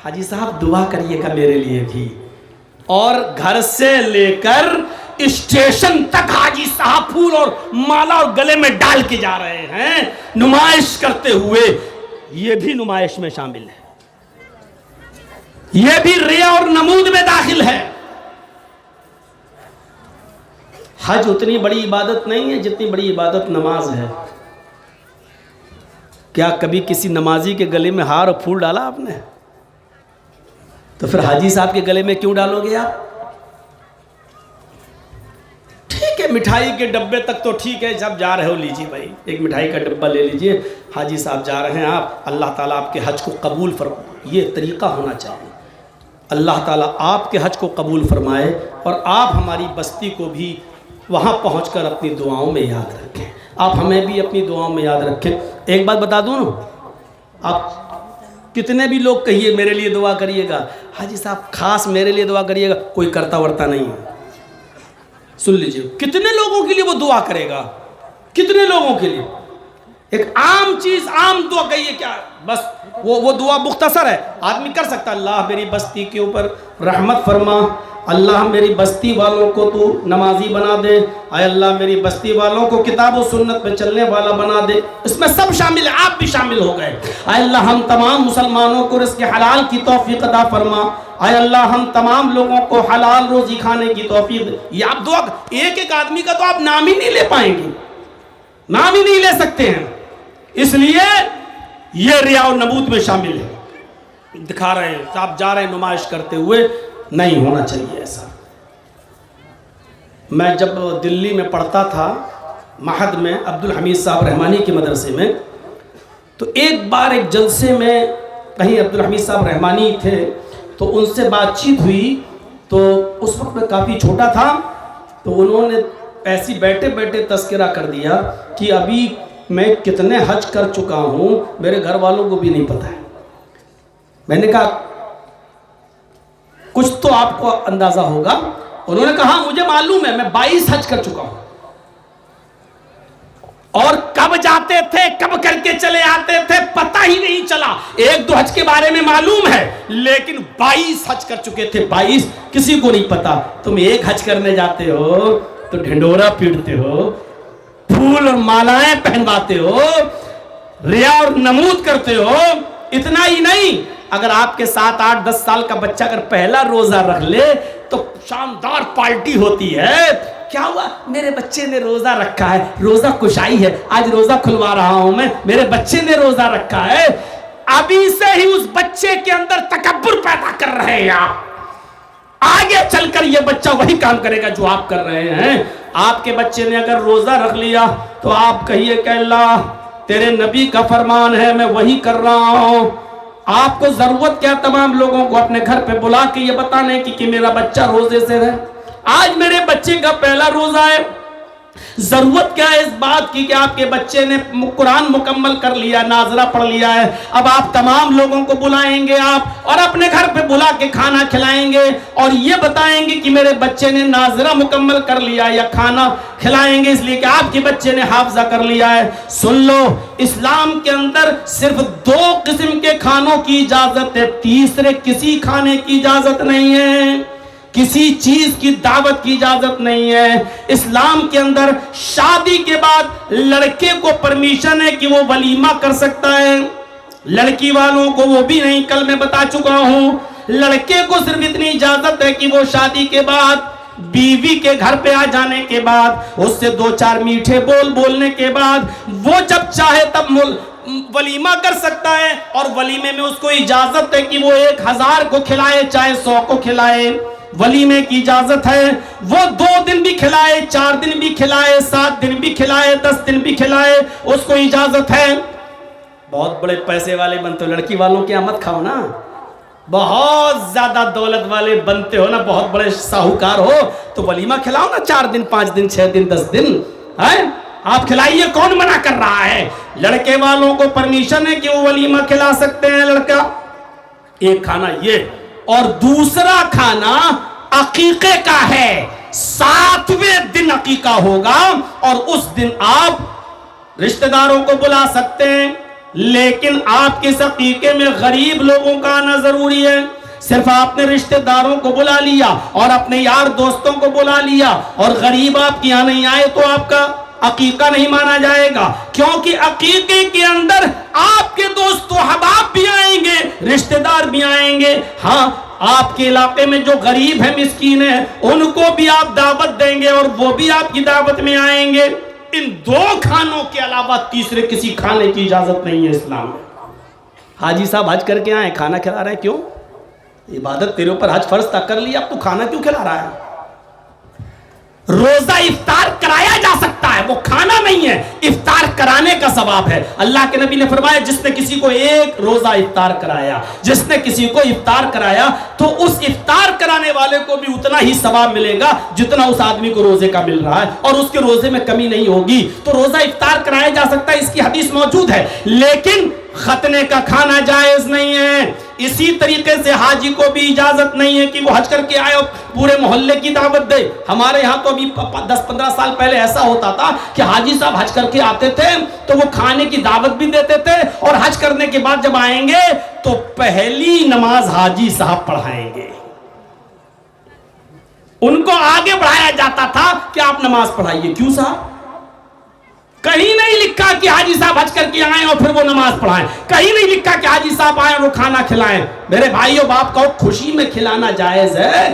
حاجی صاحب دعا کریے گا میرے لیے بھی. اور گھر سے لے کر اسٹیشن تک حاجی صاحب پھول اور مالا اور گلے میں ڈال کے جا رہے ہیں نمائش کرتے ہوئے. یہ بھی نمائش میں شامل ہے, یہ بھی ریا اور نمود میں داخل ہے. حج اتنی بڑی عبادت نہیں ہے جتنی بڑی عبادت نماز ہے. کیا کبھی کسی نمازی کے گلے میں ہار اور پھول ڈالا آپ نے؟ تو پھر حاجی صاحب کے گلے میں کیوں ڈالو گے آپ؟ ٹھیک ہے مٹھائی کے ڈبے تک تو ٹھیک ہے, جب جا رہے ہو لیجیے بھائی, ایک مٹھائی کا ڈبہ لے لیجیے. حاجی صاحب جا رہے ہیں آپ, اللہ تعالیٰ آپ کے حج کو قبول فرمائے. یہ طریقہ ہونا چاہیے. اللہ تعالیٰ آپ کے حج کو قبول فرمائے اور آپ ہماری بستی کو بھی وہاں پہنچ کر اپنی دعاؤں میں یاد رکھیں. آپ ہمیں بھی اپنی دعاؤں میں یاد رکھیں. ایک بات بتا دوں نا, آپ کتنے بھی لوگ کہیے میرے لیے دعا کریے گا, حاجی صاحب خاص میرے لیے دعا کریے گا, کوئی کرتا ورتا نہیں ہے. سن لیجئے, کتنے لوگوں کے لیے وہ دعا کرے گا, کتنے لوگوں کے لیے؟ ایک عام چیز, عام دعا کہیے کیا, بس وہ دعا مختصر ہے, آدمی کر سکتا. اللہ میری بستی کے اوپر رحمت فرما, اللہ میری بستی والوں کو تو نمازی بنا دے, اے اللہ میری بستی والوں کو کتاب و سنت پہ چلنے والا بنا دے. اس میں سب شامل ہے, آپ بھی شامل ہو گئے. اے اللہ ہم تمام مسلمانوں کو رزق حلال کی توفیق عطا فرما, اے اللہ ہم تمام لوگوں کو حلال روزی کھانے کی توفیق دے. یہ آپ دعا, ایک ایک آدمی کا تو آپ نام ہی نہیں لے پائیں گے, نام ہی نہیں لے سکتے ہیں. اس لیے یہ ریا و نمود میں شامل ہے. دکھا رہے ہیں, آپ جا رہے ہیں نمائش کرتے ہوئے, نہیں ہونا چاہیے ایسا. میں جب دلی میں پڑھتا تھا محد میں عبدالحمید صاحب رحمانی کے مدرسے میں, تو ایک بار ایک جلسے میں کہیں عبدالحمید صاحب رحمانی تھے, تو ان سے بات چیت ہوئی. تو اس وقت میں کافی چھوٹا تھا, تو انہوں نے ایسی بیٹھے بیٹھے تذکرہ کر دیا کہ ابھی میں کتنے حج کر چکا ہوں میرے گھر والوں کو بھی نہیں پتہ ہے. میں نے کہا کچھ تو آپ کو اندازہ ہوگا. انہوں نے کہا مجھے معلوم ہے, میں 22 حج کر چکا ہوں, اور کب جاتے تھے کب کر کے چلے آتے تھے پتہ ہی نہیں چلا. ایک دو حج کے بارے میں معلوم ہے, لیکن 22 حج کر چکے تھے. 22 کسی کو نہیں پتا. تم ایک حج کرنے جاتے ہو تو ڈھنڈورا پیٹتے ہو, پھول اور مالائیں پہنواتے ہو, ریا اور نمود کرتے ہو. اتنا ہی نہیں, اگر آپ کے 7, 8, 10 سال کا بچہ اگر پہلا روزہ رکھ لے تو شاندار پارٹی ہوتی ہے. کیا ہوا, میرے بچے نے روزہ رکھا ہے, روزہ کشائی ہے, آج روزہ کھلوا رہا ہوں میں, میرے بچے نے روزہ رکھا ہے. ابھی سے ہی اس بچے کے اندر تکبر پیدا کر رہے ہیں آپ. آگے چل کر یہ بچہ وہی کام کرے گا جو آپ کر رہے ہیں. آپ کے بچے نے اگر روزہ رکھ لیا تو آپ کہیے کہ اللہ تیرے نبی کا فرمان ہے, میں وہی کر رہا ہوں. آپ کو ضرورت کیا تمام لوگوں کو اپنے گھر پہ بلا کے یہ بتانے کی کہ میرا بچہ روزے سے رہے, آج میرے بچے کا پہلا روزہ ہے. ضرورت کیا ہے اس بات کی کہ آپ کے بچے نے قرآن مکمل کر لیا, ناظرہ پڑھ لیا ہے, اب آپ تمام لوگوں کو بلائیں گے آپ اور اپنے گھر پہ بلا کے کھانا کھلائیں گے اور یہ بتائیں گے کہ میرے بچے نے ناظرہ مکمل کر لیا, یا کھانا کھلائیں گے اس لیے کہ آپ کے بچے نے حافظہ کر لیا ہے. سن لو, اسلام کے اندر صرف 2 قسم کے کھانوں کی اجازت ہے, تیسرے کسی کھانے کی اجازت نہیں ہے, کسی چیز کی دعوت کی اجازت نہیں ہے. اسلام کے اندر شادی کے بعد لڑکے کو پرمیشن ہے کہ وہ ولیمہ کر سکتا ہے, لڑکی والوں کو وہ بھی نہیں. کل میں بتا چکا ہوں, لڑکے کو صرف اتنی اجازت ہے کہ وہ شادی کے بعد بیوی کے گھر پہ آ جانے کے بعد اس سے 2-4 میٹھے بولنے کے بعد وہ جب چاہے تب ولیمہ کر سکتا ہے, اور ولیمے میں اس کو اجازت ہے کہ وہ 1000 کو کھلائے چاہے 100 کو کھلائے. ولیمے کی اجازت ہے, وہ 2 دن بھی کھلائے, 4 دن بھی کھلائے, 7 دن بھی کھلائے, 10 دن بھی کھلائے, اس کو اجازت ہے. بہت بڑے پیسے والے بنتے ہو, لڑکی والوں کی آمد کھاؤ نا. بہت زیادہ دولت والے بنتے ہو نا, بہت بڑے ساہوکار ہو, تو ولیمہ کھلاؤ نا 4 دن, 5 دن, 6 دن, 10 دن. آپ کھلائیے، کون منع کر رہا ہے؟ لڑکے والوں کو پرمیشن ہے کہ وہ ولیمہ کھلا سکتے ہیں لڑکا، ایک کھانا یہ، اور دوسرا کھانا عقیقے کا ہے، 7ویں دن عقیقہ ہوگا اور اس دن آپ رشتہ داروں کو بلا سکتے ہیں، لیکن آپ کے عقیقے میں غریب لوگوں کا آنا ضروری ہے۔ صرف آپ نے رشتہ داروں کو بلا لیا اور اپنے یار دوستوں کو بلا لیا اور غریب آپ کے یہاں نہیں آئے تو آپ کا عقیقہ نہیں مانا جائے گا، کیونکہ عقیقے کے اندر آپ کے دوست و احباب بھی آئیں گے، رشتہ دار بھی آئیں گے، ہاں آپ کے علاقے میں جو غریب ہیں، مسکین ہیں، ان کو بھی آپ دعوت دیں گے اور وہ بھی آپ کی دعوت میں آئیں گے۔ ان 2 کھانوں کے علاوہ تیسرے کسی کھانے کی اجازت نہیں ہے اسلام میں۔ حاجی صاحب حج کر کے آئے، کھانا کھلا رہے ہیں، کیوں؟ عبادت تیرے اوپر حج فرض تک کر لیا، اب تو کھانا کیوں کھلا رہا ہے؟ روزہ افطار کرایا جا سکتا ہے، وہ کھانا نہیں ہے، افطار کرانے کا ثواب ہے۔ اللہ کے نبی نے فرمایا جس نے کسی کو ایک روزہ افطار کرایا، جس نے کسی کو افطار کرایا تو اس افطار کرانے والے کو بھی اتنا ہی ثواب ملے گا جتنا اس آدمی کو روزے کا مل رہا ہے، اور اس کے روزے میں کمی نہیں ہوگی۔ تو روزہ افطار کرایا جا سکتا ہے، اس کی حدیث موجود ہے، لیکن ختنے کا کھانا جائز نہیں ہے۔ اسی طریقے سے حاجی کو بھی اجازت نہیں ہے کہ وہ حج کر کے آئے اور پورے محلے کی دعوت دے۔ ہمارے ہاں تو ابھی 10-15 سال پہلے ایسا ہوتا تھا کہ حاجی صاحب حج کر کے آتے تھے تو وہ کھانے کی دعوت بھی دیتے تھے، اور حج کرنے کے بعد جب آئیں گے تو پہلی نماز حاجی صاحب پڑھائیں گے۔ ان کو آگے بڑھایا جاتا تھا کہ آپ نماز پڑھائیے۔ کیوں صاحب؟ کہیں نہیں لکھا کہ حاجی صاحب حج کر کے آئیں اور پھر وہ نماز پڑھائیں، کہیں نہیں لکھا کہ حاجی صاحب آئیں اور وہ کھانا کھلائیں۔ میرے بھائیو، باپ کہو خوشی میں کھلانا جائز ہے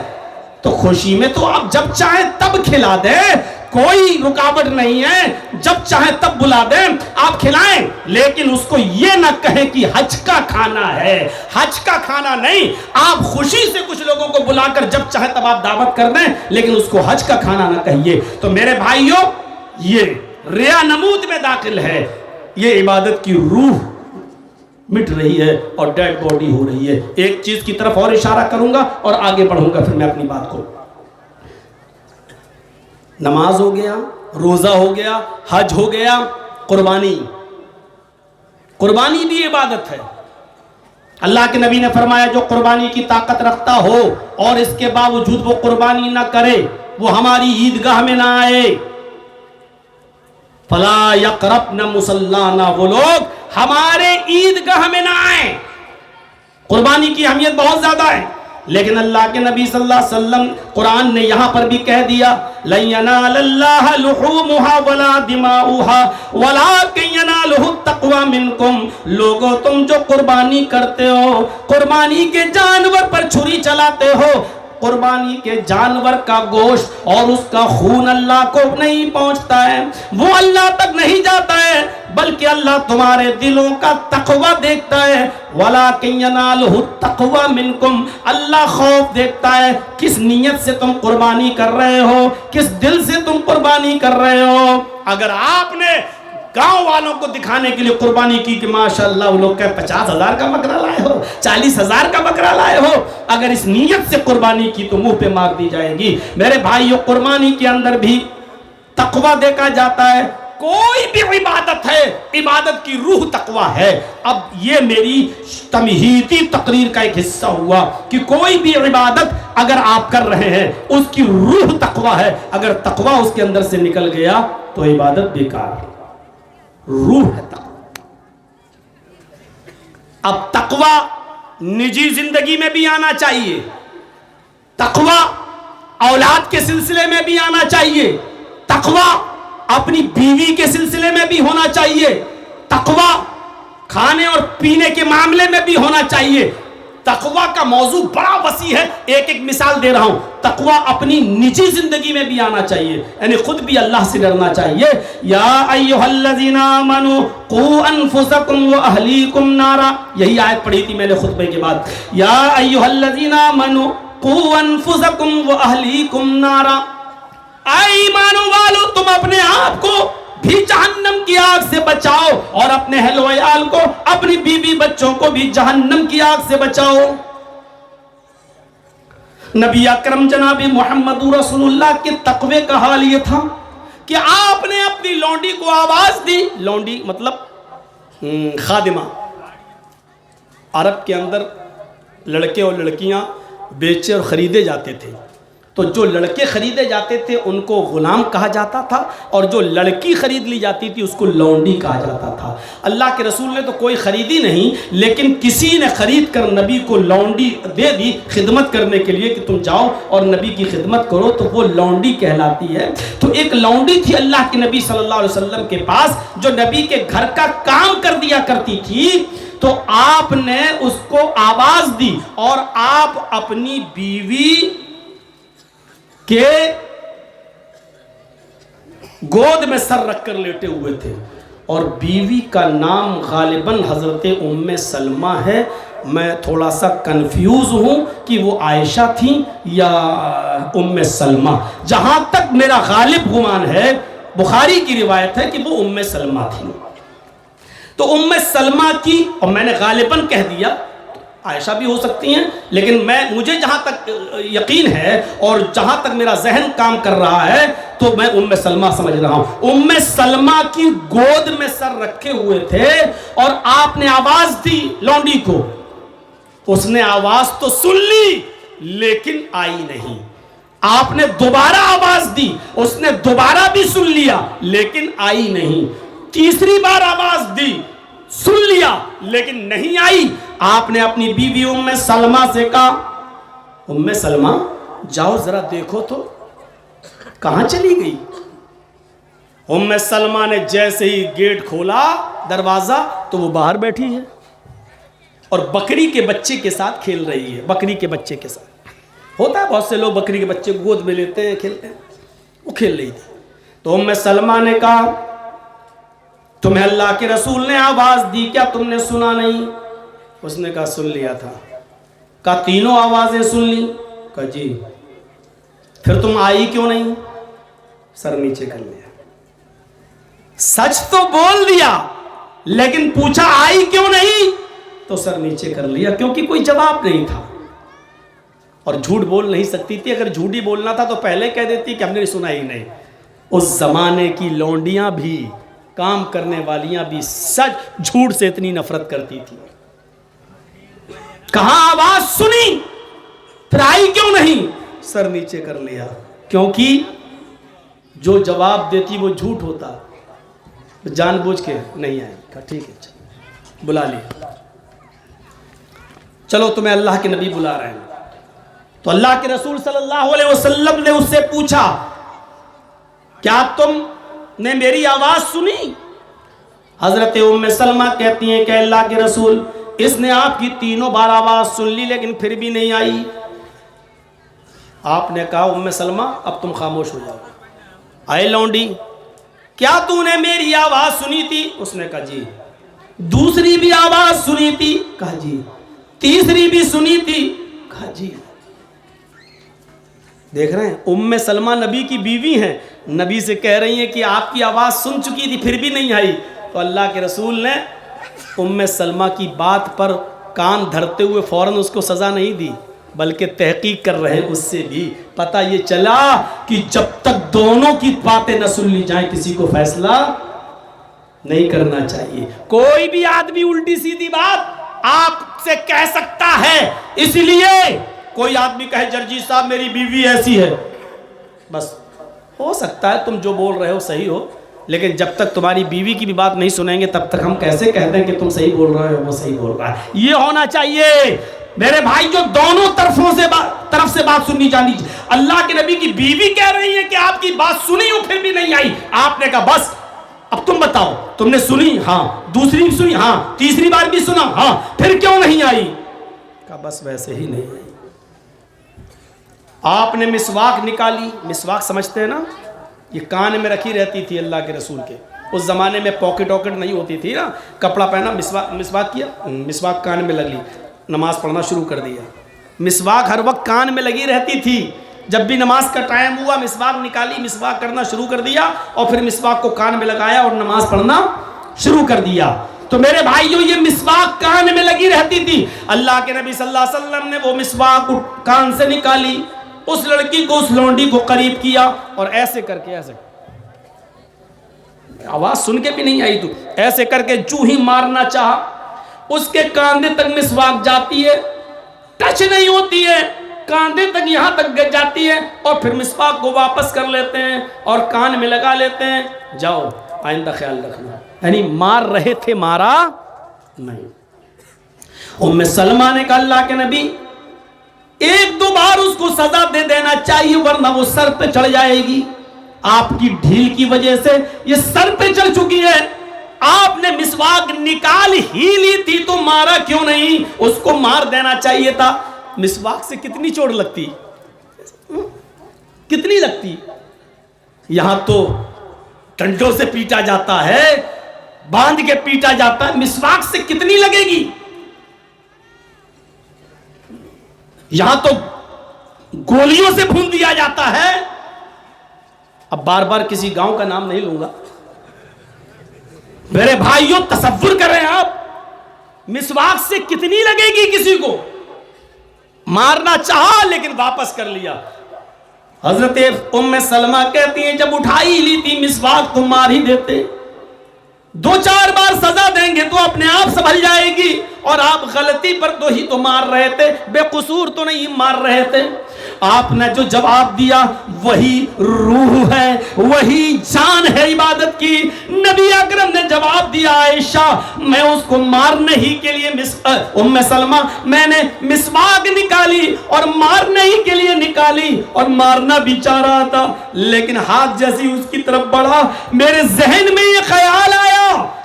تو خوشی میں تو آپ جب چاہیں تب کھلا دیں، کوئی رکاوٹ نہیں ہے، جب چاہیں تب بلا دیں، آپ کھلائیں، لیکن اس کو یہ نہ کہیں کہ حج کا کھانا ہے، حج کا کھانا نہیں۔ آپ خوشی سے کچھ لوگوں کو بلا کر جب چاہیں تب آپ دعوت کر دیں، لیکن اس کو حج کا کھانا نہ کہیے۔ تو میرے بھائیو، یہ ریا نمود میں داخل ہے، یہ عبادت کی روح مٹ رہی ہے اور ڈیڈ باڈی ہو رہی ہے۔ ایک چیز کی طرف اور اشارہ کروں گا اور آگے بڑھوں گا پھر میں اپنی بات کو۔ نماز ہو گیا، روزہ ہو گیا، حج ہو گیا، قربانی بھی عبادت ہے۔ اللہ کے نبی نے فرمایا جو قربانی کی طاقت رکھتا ہو اور اس کے باوجود وہ قربانی نہ کرے، وہ ہماری عیدگاہ میں نہ آئے۔ فلا یقربن مصلانا، وہ لوگ ہمارے عیدگاہ میں نہ آئیں۔ قربانی کی اہمیت بہت زیادہ ہے، لیکن اللہ کے نبی صلی اللہ علیہ وسلم قرآن نے یہاں پر بھی کہہ دیا لن ینال اللہ لحومها ولا دماؤها ولکن ینالہ التقوی منکم۔ لوگوں تم جو قربانی کرتے ہو، قربانی کے جانور پر چھری چلاتے ہو، قربانی کے جانور کا گوشت اور اس کا خون اللہ کو نہیں پہنچتا ہے، وہ اللہ تک نہیں جاتا ہے، بلکہ اللہ تمہارے دلوں کا تقوی دیکھتا ہے۔ وَلَكِنْ يَنَالُهُ التَّقْوَى مِنْكُمْ، اللہ خوف دیکھتا ہے کس نیت سے تم قربانی کر رہے ہو، کس دل سے تم قربانی کر رہے ہو۔ اگر آپ نے گاؤں والوں کو دکھانے کے لیے قربانی کی کہ ماشاءاللہ وہ لوگ کہے 50,000 کا بکرا لائے ہو، 40,000 کا بکرا لائے ہو، اگر اس نیت سے قربانی کی تو منہ پہ مار دی جائے گی۔ میرے بھائیو، قربانی کے اندر بھی تقوی دیکھا جاتا ہے۔ کوئی بھی عبادت ہے، عبادت کی روح تقوی ہے۔ اب یہ میری تمہیدی تقریر کا ایک حصہ ہوا کہ کوئی بھی عبادت اگر آپ کر رہے ہیں اس کی روح تقوی ہے، اگر تقوی اس کے اندر سے نکل گیا تو عبادت بیکار ہے۔ روح ہے تقوی۔ اب تقوی نجی زندگی میں بھی آنا چاہیے، تقوی اولاد کے سلسلے میں بھی آنا چاہیے، تقوی اپنی بیوی کے سلسلے میں بھی ہونا چاہیے، تقوی کھانے اور پینے کے معاملے میں بھی ہونا چاہیے۔ تقوی کا موضوع بڑا وسیع ہے، ایک ایک مثال دے رہا ہوں۔ تقوی اپنی نجی زندگی میں بھی آنا چاہیے، یعنی خود بھی اللہ سے ڈرنا چاہیے۔ یا ایھا الذین آمنوا قوا انفسکم واہلیکم نارا، یہی آیت پڑھی تھی میں نے خطبے کے بعد۔ یا ایھا الذین آمنوا قوا انفسکم واہلیکم نارا، اے ایمان والو تم اپنے آپ کو بھی جہنم کی آگ سے بچاؤ اور اپنے اہل و عیال کو، اپنی بیوی بچوں کو بھی جہنم کی آگ سے بچاؤ۔ نبی اکرم جناب محمد رسول اللہ کے تقوی کا حال یہ تھا کہ آپ نے اپنی لونڈی کو آواز دی. لونڈی مطلب خادمہ. عرب کے اندر لڑکے اور لڑکیاں بیچے اور خریدے جاتے تھے. تو جو لڑکے خریدے جاتے تھے ان کو غلام کہا جاتا تھا, اور جو لڑکی خرید لی جاتی تھی اس کو لونڈی کہا جاتا تھا. اللہ کے رسول نے تو کوئی خریدی نہیں, لیکن کسی نے خرید کر نبی کو لونڈی دے دی خدمت کرنے کے لیے کہ تم جاؤ اور نبی کی خدمت کرو, تو وہ لونڈی کہلاتی ہے. تو ایک لونڈی تھی اللہ کے نبی صلی اللہ علیہ وسلم کے پاس جو نبی کے گھر کا کام کر دیا کرتی تھی. تو آپ نے اس کو آواز دی اور آپ اپنی بیوی کہ گود میں سر رکھ کر لیٹے ہوئے تھے, اور بیوی کا نام غالباً حضرت ام سلمہ ہے. میں تھوڑا سا کنفیوز ہوں کہ وہ عائشہ تھیں یا ام سلمہ. جہاں تک میرا غالب گمان ہے, بخاری کی روایت ہے کہ وہ ام سلمہ تھیں. تو ام سلمہ کی, اور میں نے غالباً کہہ دیا, عائشہ بھی ہو سکتی ہیں, لیکن مجھے جہاں تک یقین ہے اور جہاں تک میرا ذہن کام کر رہا ہے تو میں ام سلمہ سمجھ رہا ہوں. ام سلمہ کی گود میں سر رکھے ہوئے تھے اور آپ نے آواز دی لونڈی کو. اس نے آواز تو سن لی لیکن آئی نہیں. آپ نے دوبارہ آواز دی, اس نے دوبارہ بھی سن لیا لیکن آئی نہیں. تیسری بار آواز دی, سن لیا لیکن نہیں آئی. آپ نے اپنی بیوی ام سلمہ سے کہا, ام سلمہ جاؤ ذرا دیکھو تو کہاں چلی گئی. ام سلمہ نے جیسے ہی گیٹ کھولا دروازہ تو وہ باہر بیٹھی ہے اور بکری کے بچے کے ساتھ کھیل رہی ہے. بکری کے بچے کے ساتھ ہوتا ہے, بہت سے لوگ بکری کے بچے کو گود میں لیتے ہیں, کھیلتے ہیں, وہ کھیل رہی تھی. تو ام سلمہ نے کہا تمہیں اللہ کے رسول نے آواز دی, کیا تم نے سنا نہیں؟ اس نے کہا سن لیا تھا. کہا تینوں آوازیں سن لی؟ کہا جی. پھر تم آئی کیوں نہیں؟ سر نیچے کر لیا. سچ تو بول دیا لیکن پوچھا آئی کیوں نہیں, تو سر نیچے کر لیا, کیونکہ کوئی جواب نہیں تھا اور جھوٹ بول نہیں سکتی تھی. اگر جھوٹ ہی بولنا تھا تو پہلے کہہ دیتی کہ ہم نے سنا ہی نہیں. اس زمانے کی لونڈیاں بھی, کام کرنے والیاں بھی سچ جھوٹ سے اتنی نفرت کرتی تھی. کہاں آواز سنی پھر آئی کیوں نہیں؟ سر نیچے کر لیا, کیونکہ جو جواب دیتی وہ جھوٹ ہوتا. جان بوجھ کے نہیں آئی. کہا ٹھیک ہے بلا لیا, چلو تمہیں اللہ کے نبی بلا رہے ہیں. تو اللہ کے رسول صلی اللہ علیہ وسلم نے اس سے پوچھا کیا تم نے میری آواز سنی؟ حضرت ام سلمہ کہتی ہیں کہ اللہ کے رسول اس نے آپ کی تینوں بار آواز سن لی لیکن پھر بھی نہیں آئی. آپ نے کہا ام سلمہ اب تم خاموش ہو جاؤ. آئے لونڈی, کیا تو نے میری آواز سنی تھی؟ اس نے کہا جی. دوسری بھی آواز سنی تھی؟ کہا جی. تیسری بھی سنی تھی؟ کہا جی. دیکھ رہے ہیں ام سلمہ نبی کی بیوی ہیں, نبی سے کہہ رہی ہیں کہ آپ کی آواز سن چکی تھی پھر بھی نہیں آئی. تو اللہ کے رسول نے ام سلمہ کی بات پر کان دھرتے ہوئے فوراً اس کو سزا نہیں دی, بلکہ تحقیق کر رہے. اس سے بھی پتہ یہ چلا کہ جب تک دونوں کی باتیں نہ سن لی جائیں کسی کو فیصلہ نہیں کرنا چاہیے. کوئی بھی آدمی الٹی سیدھی بات آپ سے کہہ سکتا ہے, اس لیے کوئی آدمی کہے جرجی صاحب میری بیوی ایسی ہے, بس ہو سکتا ہے تم جو بول رہے ہو صحیح ہو, لیکن جب تک تمہاری بیوی کی بھی بات نہیں سنیں گے تب تک ہم کیسے کہہ دیں کہ تم صحیح بول رہے ہو وہ صحیح بول رہا ہے. یہ ہونا چاہیے میرے بھائی جو دونوں طرف سے بات سننی جانی. اللہ کے نبی کی بیوی کہہ رہی ہے کہ آپ کی بات سنی ہوں پھر بھی نہیں آئی. آپ نے کہا بس اب تم بتاؤ تم نے سنی؟ ہاں. دوسری بھی سنی؟ ہاں. تیسری بار بھی سنا؟ ہاں. پھر کیوں نہیں آئی؟ کہا بس ویسے ہی نہیں آئی. آپ نے مسواک نکالی. مسواک سمجھتے ہیں نا, یہ کان میں رکھی رہتی تھی اللہ کے رسول کے. اس زمانے میں پاکٹ واکٹ نہیں ہوتی تھی نا, کپڑا پہنا مسواک کیا, مسواک کان میں لگ لی, نماز پڑھنا شروع کر دیا. مسواک ہر وقت کان میں لگی رہتی تھی. جب بھی نماز کا ٹائم ہوا مسواک نکالی, مسواک کرنا شروع کر دیا اور پھر مسواک کو کان میں لگایا اور نماز پڑھنا شروع کر دیا. تو میرے بھائیو یہ مسواک کان میں لگی رہتی تھی. اللہ کے نبی صلی اللہ علیہ وسلم نے وہ مسواک کان سے نکالی, اس لڑکی کو, اس لونڈی کو قریب کیا اور ایسے کر کے ایسے آواز سن کے بھی نہیں آئی تو ایسے کر کے جو ہی مارنا چاہا، اس کے کاندھے تک مسواک جاتی ہے، ٹچ نہیں ہوتی ہے، کاندھے تک یہاں تک جاتی ہے، اور پھر مسواک کو واپس کر لیتے ہیں اور کان میں لگا لیتے ہیں. جاؤ آئندہ خیال رکھنا. یعنی مار رہے تھے، مارا نہیں. ام سلمہ نے کہا اللہ کے نبی ایک دو بار اس کو سزا دے دینا چاہیے ورنہ وہ سر پہ چڑھ جائے گی. آپ کی ڈھیل کی وجہ سے یہ سر پہ چڑھ چکی ہے. آپ نے مسواک نکال ہی لی تھی تو مارا کیوں نہیں؟ اس کو مار دینا چاہیے تھا. مسواک سے کتنی چوٹ لگتی، کتنی لگتی. یہاں تو ڈنڈوں سے پیٹا جاتا ہے، باندھ کے پیٹا جاتا ہے، مسواک سے کتنی لگے گی. یہاں تو گولیوں سے بھون دیا جاتا ہے. اب بار بار کسی گاؤں کا نام نہیں لوں گا. میرے بھائیوں تصور کریں آپ، مسواک سے کتنی لگے گی کسی کو. مارنا چاہا لیکن واپس کر لیا. حضرت ام سلمہ کہتی ہیں جب اٹھائی لی تھی مسواک تو مار ہی دیتے. دو چار بار سزا دیں گے تو اپنے آپ سنبھل جائے گی، اور آپ غلطی پر تو ہی تو مار رہے تھے، بے قصور تو نہیں مار رہے تھے. آپ نے جو جواب دیا وہی روح ہے، وہی جان ہے عبادت کی. نبی اکرم نے جواب دیا عائشہ میں اس کو مارنے ہی کے لیے ام سلمہ میں نے مسواک نکالی اور مارنے ہی کے لیے نکالی، اور مارنا بھی چاہ رہا تھا، لیکن ہاتھ جیسی اس کی طرف بڑھا میرے ذہن میں یہ خیال آیا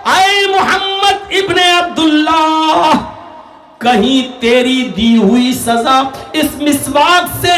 اے محمد ابن عبداللہ کہیں تیری دی ہوئی سزا اس مسواک سے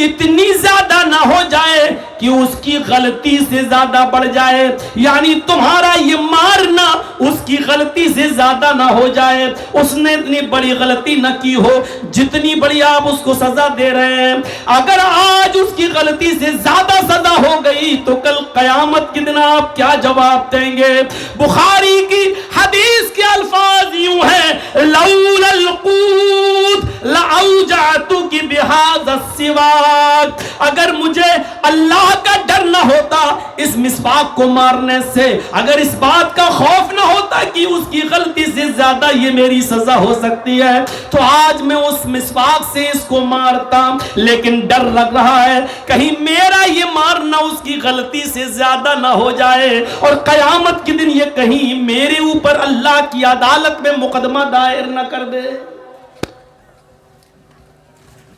اتنی زیادہ نہ ہو جائے کہ اس کی غلطی سے زیادہ بڑھ جائے. یعنی تمہارا یہ مارنا اس کی غلطی سے زیادہ نہ ہو جائے. اس نے اتنی بڑی غلطی نہ کی ہو جتنی بڑی آپ اس کو سزا دے رہے ہیں. اگر آج اس کی غلطی سے زیادہ سزا ہو گئی تو کل قیامت کے دن آپ کیا جواب دیں گے؟ بخاری کی حدیث کے الفاظ یوں ہیں لولا القوت لأوجعتک بہذا السواک. اگر مجھے اللہ کا ڈر نہ ہوتا اس مسواک کو مارنے سے، اگر اس بات کا خوف نہ ہوتا کہ اس کی غلطی سے زیادہ یہ میری سزا ہو سکتی ہے تو آج میں اس مسواک سے اس کو مارتا. لیکن ڈر لگ رہا ہے کہیں میرا یہ مارنا اس کی غلطی سے زیادہ نہ ہو جائے اور قیامت کے دن یہ کہیں میرے اوپر اللہ کی عدالت میں مقدمہ دائر نہ کر دے.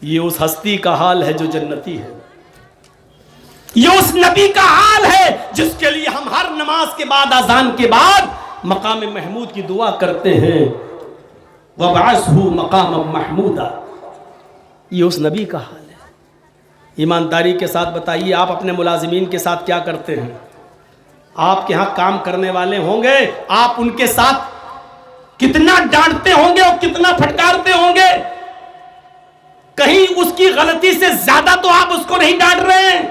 یہ اس ہستی کا حال ہے جو جنتی ہے. یہ اس نبی کا حال ہے جس کے لیے ہم ہر نماز کے بعد اذان کے بعد مقام محمود کی دعا کرتے ہیں وَبْعَثْهُ مَقَامًا مَحْمُودًا. یہ اس نبی کا حال ہے. ایمانداری کے ساتھ بتائیے آپ اپنے ملازمین کے ساتھ کیا کرتے ہیں؟ آپ کے ہاں کام کرنے والے ہوں گے، آپ ان کے ساتھ کتنا ڈانٹتے ہوں گے اور کتنا پھٹکارتے ہوں گے. کہیں اس کی غلطی سے زیادہ تو آپ اس کو نہیں ڈانٹ رہے ہیں.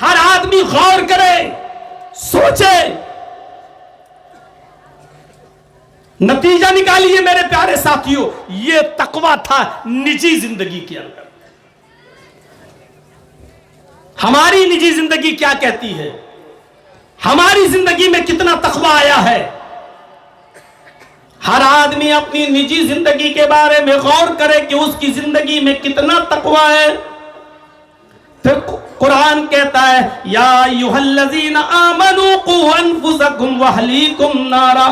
ہر آدمی غور کرے، سوچے، نتیجہ نکالیے میرے پیارے ساتھیوں. یہ تقویٰ تھا نجی زندگی کے اندر. ہماری نجی زندگی کیا کہتی ہے؟ ہماری زندگی میں کتنا تقویٰ آیا ہے؟ ہر آدمی اپنی نجی زندگی کے بارے میں غور کرے کہ اس کی زندگی میں کتنا تقویٰ ہے. پھر قرآن کہتا ہے یا ایھا الذین آمنوا قوا انفسکم واہلیکم نارا.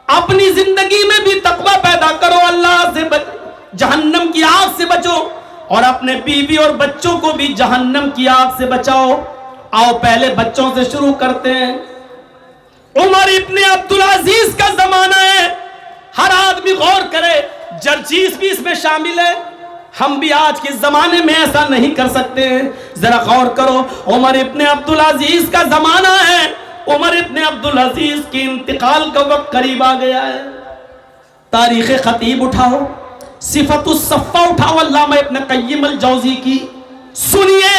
اپنی زندگی میں بھی تقویٰ پیدا کرو، اللہ سے جہنم کی آگ سے بچو، اور اپنے بیوی اور بچوں کو بھی جہنم کی آگ سے بچاؤ. آؤ پہلے بچوں سے شروع کرتے ہیں. عمر ابن عبدالعزیز کا زمانہ ہے. ہر آدمی غور کرے، جرجیس بھی اس میں شامل ہے. ہم بھی آج کے زمانے میں ایسا نہیں کر سکتے ہیں. ذرا غور کرو، عمر ابن عبدالعزیز کا زمانہ ہے. عمر ابن عبدالعزیز کے انتقال کا وقت قریب آ گیا ہے. تاریخ خطیب اٹھاؤ، صفت الصفہ اٹھاؤ علامہ ابن قیم الجوزی کی، سنیے.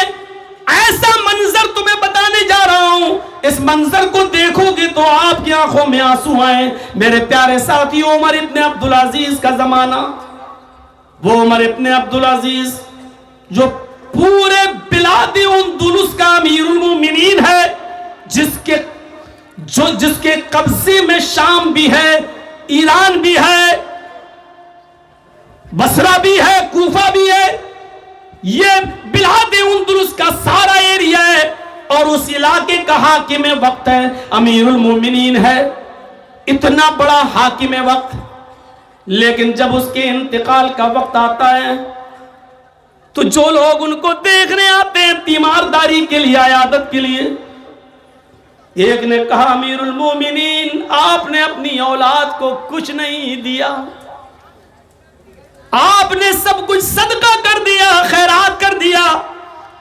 ایسا منظر تمہیں بتانے جا رہا ہوں، اس منظر کو دیکھو گے تو آپ کی آنکھوں میں آنسو آئیں. میرے پیارے ساتھی، عمر ابن عبدالعزیز کا زمانہ، وہ عمر ابن عبدالعزیز جو پورے بلاد اندلس کا امیر المومنین ہے، جو جس کے قبضے میں شام بھی ہے، ایران بھی ہے، بصرہ بھی ہے، کوفہ بھی ہے، یہ بلاد اندلس کا سارا ایریا ہے، اور اس علاقے کا حاکم وقت ہے، امیر المومنین ہے، اتنا بڑا حاکم وقت. لیکن جب اس کے انتقال کا وقت آتا ہے تو جو لوگ ان کو دیکھنے آتے ہیں تیمارداری کے لیے، عیادت کے لیے، ایک نے کہا امیر المومنین آپ نے اپنی اولاد کو کچھ نہیں دیا، آپ نے سب کچھ صدقہ کر دیا، خیرات کر دیا،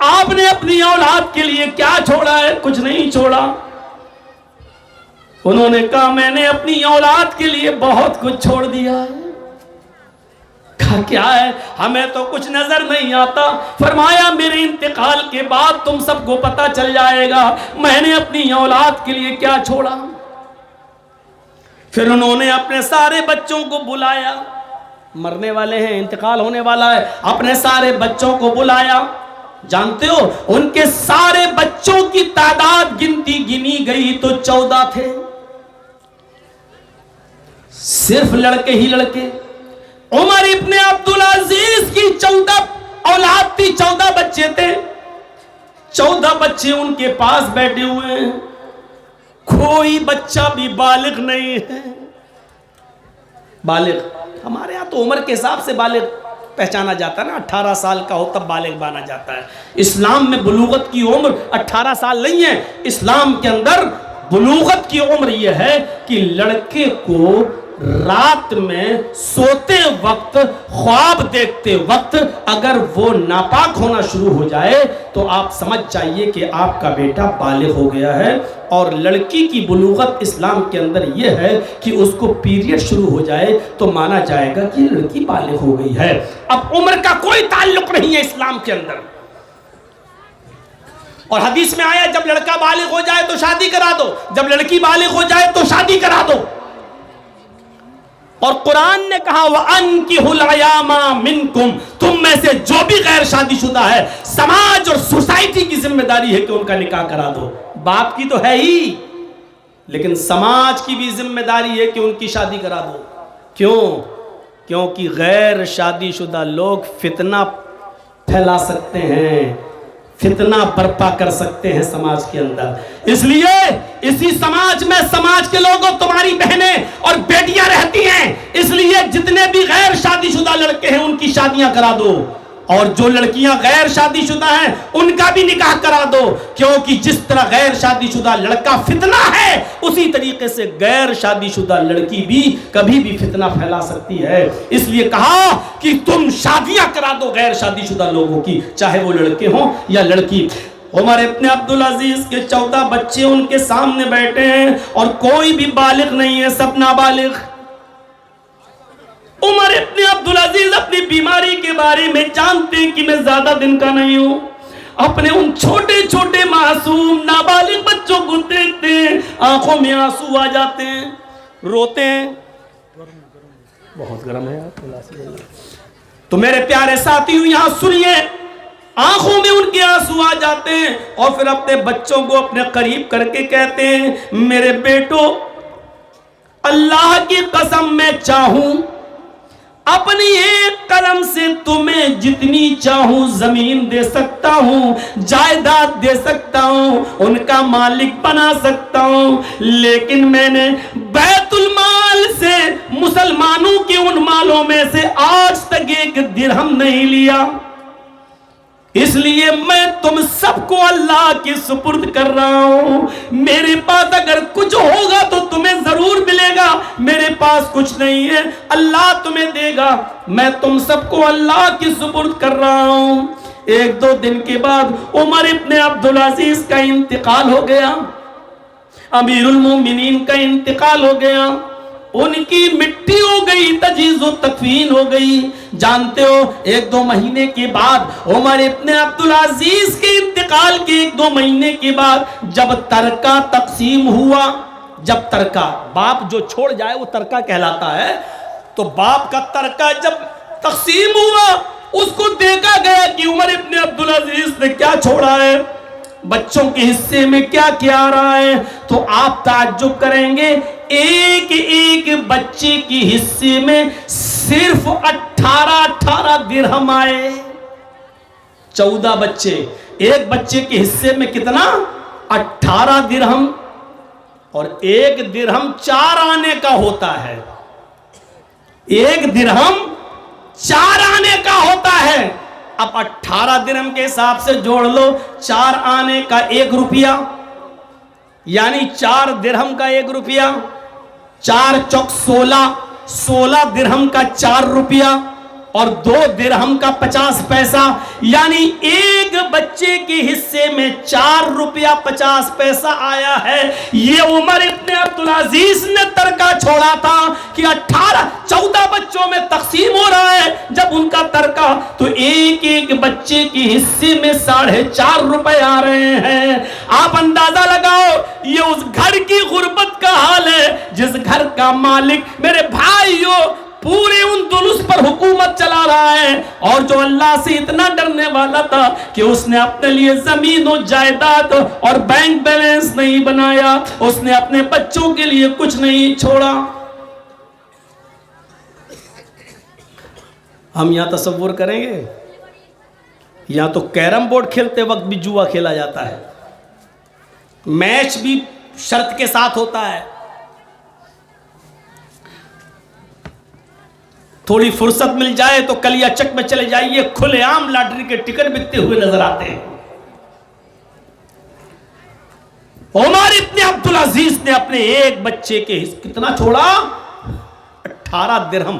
آپ نے اپنی اولاد کے لیے کیا چھوڑا ہے؟ کچھ نہیں چھوڑا. انہوں نے کہا میں نے اپنی اولاد کے لیے بہت کچھ چھوڑ دیا ہے. کہا کیا ہے؟ ہمیں تو کچھ نظر نہیں آتا. فرمایا میرے انتقال کے بعد تم سب کو پتہ چل جائے گا میں نے اپنی اولاد کے لیے کیا چھوڑا. پھر انہوں نے اپنے سارے بچوں کو بلایا، مرنے والے ہیں، انتقال ہونے والا ہے، اپنے سارے بچوں کو بلایا. جانتے ہو ان کے سارے بچوں کی تعداد گنی گئی تو 14 تھے، صرف لڑکے ہی لڑکے. عمر ابن عبدالعزیز کی 14 اولاد تھی، 14 بچے تھے، 14 بچے ان کے پاس بیٹھے ہوئے ہیں، کوئی بچہ بھی بالغ نہیں ہے. بالغ ہمارے ہاں تو عمر کے حساب سے بالغ پہچانا جاتا ہے نا، 18 سال کا ہو تب بالغ مانا جاتا ہے. اسلام میں بلوغت کی عمر 18 سال نہیں ہے. اسلام کے اندر بلوغت کی عمر یہ ہے کہ لڑکے کو رات میں سوتے وقت، خواب دیکھتے وقت اگر وہ ناپاک ہونا شروع ہو جائے تو آپ سمجھ جائیے کہ آپ کا بیٹا بالغ ہو گیا ہے. اور لڑکی کی بلوغت اسلام کے اندر یہ ہے کہ اس کو پیریڈ شروع ہو جائے تو مانا جائے گا کہ لڑکی بالغ ہو گئی ہے. اب عمر کا کوئی تعلق نہیں ہے اسلام کے اندر. اور حدیث میں آیا جب لڑکا بالغ ہو جائے تو شادی کرا دو، جب لڑکی بالغ ہو جائے تو شادی کرا دو. اور قرآن نے کہا وَأَنْكِحُوا الْأَيَامَ مِنْكُمْ، تم میں سے جو بھی غیر شادی شدہ ہے، سماج اور سوسائٹی کی ذمہ داری ہے کہ ان کا نکاح کرا دو. باپ کی تو ہے ہی، لیکن سماج کی بھی ذمہ داری ہے کہ ان کی شادی کرا دو. کیوں؟ کیونکہ غیر شادی شدہ لوگ فتنہ پھیلا سکتے ہیں، فتنہ برپا کر سکتے ہیں سماج کے اندر. اس لیے اسی سماج میں سماج کے لوگوں، تمہاری بہنیں اور بیٹیاں رہتی ہیں، اس لیے جتنے بھی غیر شادی شدہ لڑکے ہیں ان کی شادیاں کرا دو، اور جو لڑکیاں غیر شادی شدہ ہیں ان کا بھی نکاح کرا دو. کیونکہ جس طرح غیر شادی شدہ لڑکا فتنہ ہے، اسی طریقے سے غیر شادی شدہ لڑکی بھی کبھی بھی فتنہ پھیلا سکتی ہے. اس لیے کہا کہ تم شادیاں کرا دو غیر شادی شدہ لوگوں کی، چاہے وہ لڑکے ہوں یا لڑکی. عمر ابن عبدالعزیز کے 14 بچے ان کے سامنے بیٹھے ہیں اور کوئی بھی بالغ نہیں ہے، سب نابالغ. عمر ابن عبدالعزیز اپنی بیماری کے بارے میں جانتے ہیں کہ میں زیادہ دن کا نہیں ہوں. اپنے ان چھوٹے چھوٹے معصوم نابالغ بچوں کو دیکھتے ہیں، آنکھوں میں آنسو آ جاتے ہیں، روتے ہیں. بہت گرم ہے تو میرے پیارے ساتھیوں یہاں سنیے، آنکھوں میں ان کے آنسو آ جاتے ہیں اور پھر اپنے بچوں کو اپنے قریب کر کے کہتے ہیں میرے بیٹو، اللہ کی قسم میں چاہوں اپنی ایک قلم سے تمہیں جتنی چاہوں زمین دے سکتا ہوں، جائیداد دے سکتا ہوں، ان کا مالک بنا سکتا ہوں، لیکن میں نے بیت المال سے، مسلمانوں کے ان مالوں میں سے آج تک ایک درہم نہیں لیا. اس لیے میں تم سب کو اللہ کی سپرد کر رہا ہوں. میرے پاس اگر کچھ ہوگا تو تمہیں ضرور ملے گا، میرے پاس کچھ نہیں ہے، اللہ تمہیں دے گا. میں تم سب کو اللہ کی سپرد کر رہا ہوں. 1-2 دن کے بعد عمر ابن عبدالعزیز کا انتقال ہو گیا، امیر المومنین کا انتقال ہو گیا. ان کی مٹی ہو گئی، تجہیز و تکفین ہو گئی. جانتے ہو 1-2 مہینے کے بعد عمر ابن عبدالعزیز کے انتقال کے 1-2 مہینے کے بعد جب ترکہ تقسیم ہوا، جب ترکہ باپ جو چھوڑ جائے وہ ترکہ کہلاتا ہے، تو باپ کا ترکہ جب تقسیم ہوا اس کو دیکھا گیا کہ عمر ابن عبدالعزیز نے کیا چھوڑا ہے. بچوں کے حصے میں کیا کیا آ رہا ہے؟ تو آپ تعجب کریں گے، ایک ایک بچے کی حصے میں صرف 18 درہم آئے۔ 14 بچے، ایک بچے کے حصے میں کتنا؟ 18 درہم، اور ایک درہم 4 آنے کا ہوتا ہے، ایک درہم 4 آنے کا ہوتا ہے۔ اب 18 درہم کے حساب سے جوڑ لو، 4 آنے کا 1 روپیہ، یعنی 4 درہم کا 1 روپیہ، 4 چوک 16 درہم کا 4 روپیہ، اور 2 درہم کا 50 پیسہ، یعنی ایک بچے کے حصے میں 4 روپیہ 50 پیسہ آیا ہے۔ یہ عمر ابن عبدالعزیز نے ترکہ چھوڑا تھا کہ 14 بچوں میں تقسیم ہو رہا ہے جب ان کا ترکہ، تو ایک ایک بچے کے حصے میں 4.5 روپے آ رہے ہیں۔ آپ اندازہ لگاؤ، یہ اس گھر کی غربت کا حال ہے جس گھر کا مالک میرے بھائیوں پورے اندلس پر حکومت چلا رہا ہے، اور جو اللہ سے اتنا ڈرنے والا تھا کہ اس نے اپنے لیے زمین و جائیداد اور بینک بیلنس نہیں بنایا، اس نے اپنے بچوں کے لیے کچھ نہیں چھوڑا۔ ہم یہاں تصور کریں گے، یہاں تو کیرم بورڈ کھیلتے وقت بھی جوا کھیلا جاتا ہے، میچ بھی شرط کے ساتھ ہوتا ہے۔ تھوڑی فرصت مل جائے تو کلیا چک میں چلے جائیے، کھلے عام لاٹری کے ٹکٹ بکتے ہوئے نظر آتے ہیں۔ عمر ابن عبدالعزیز نے اپنے ایک بچے کے کتنا چھوڑا؟ 18 درہم،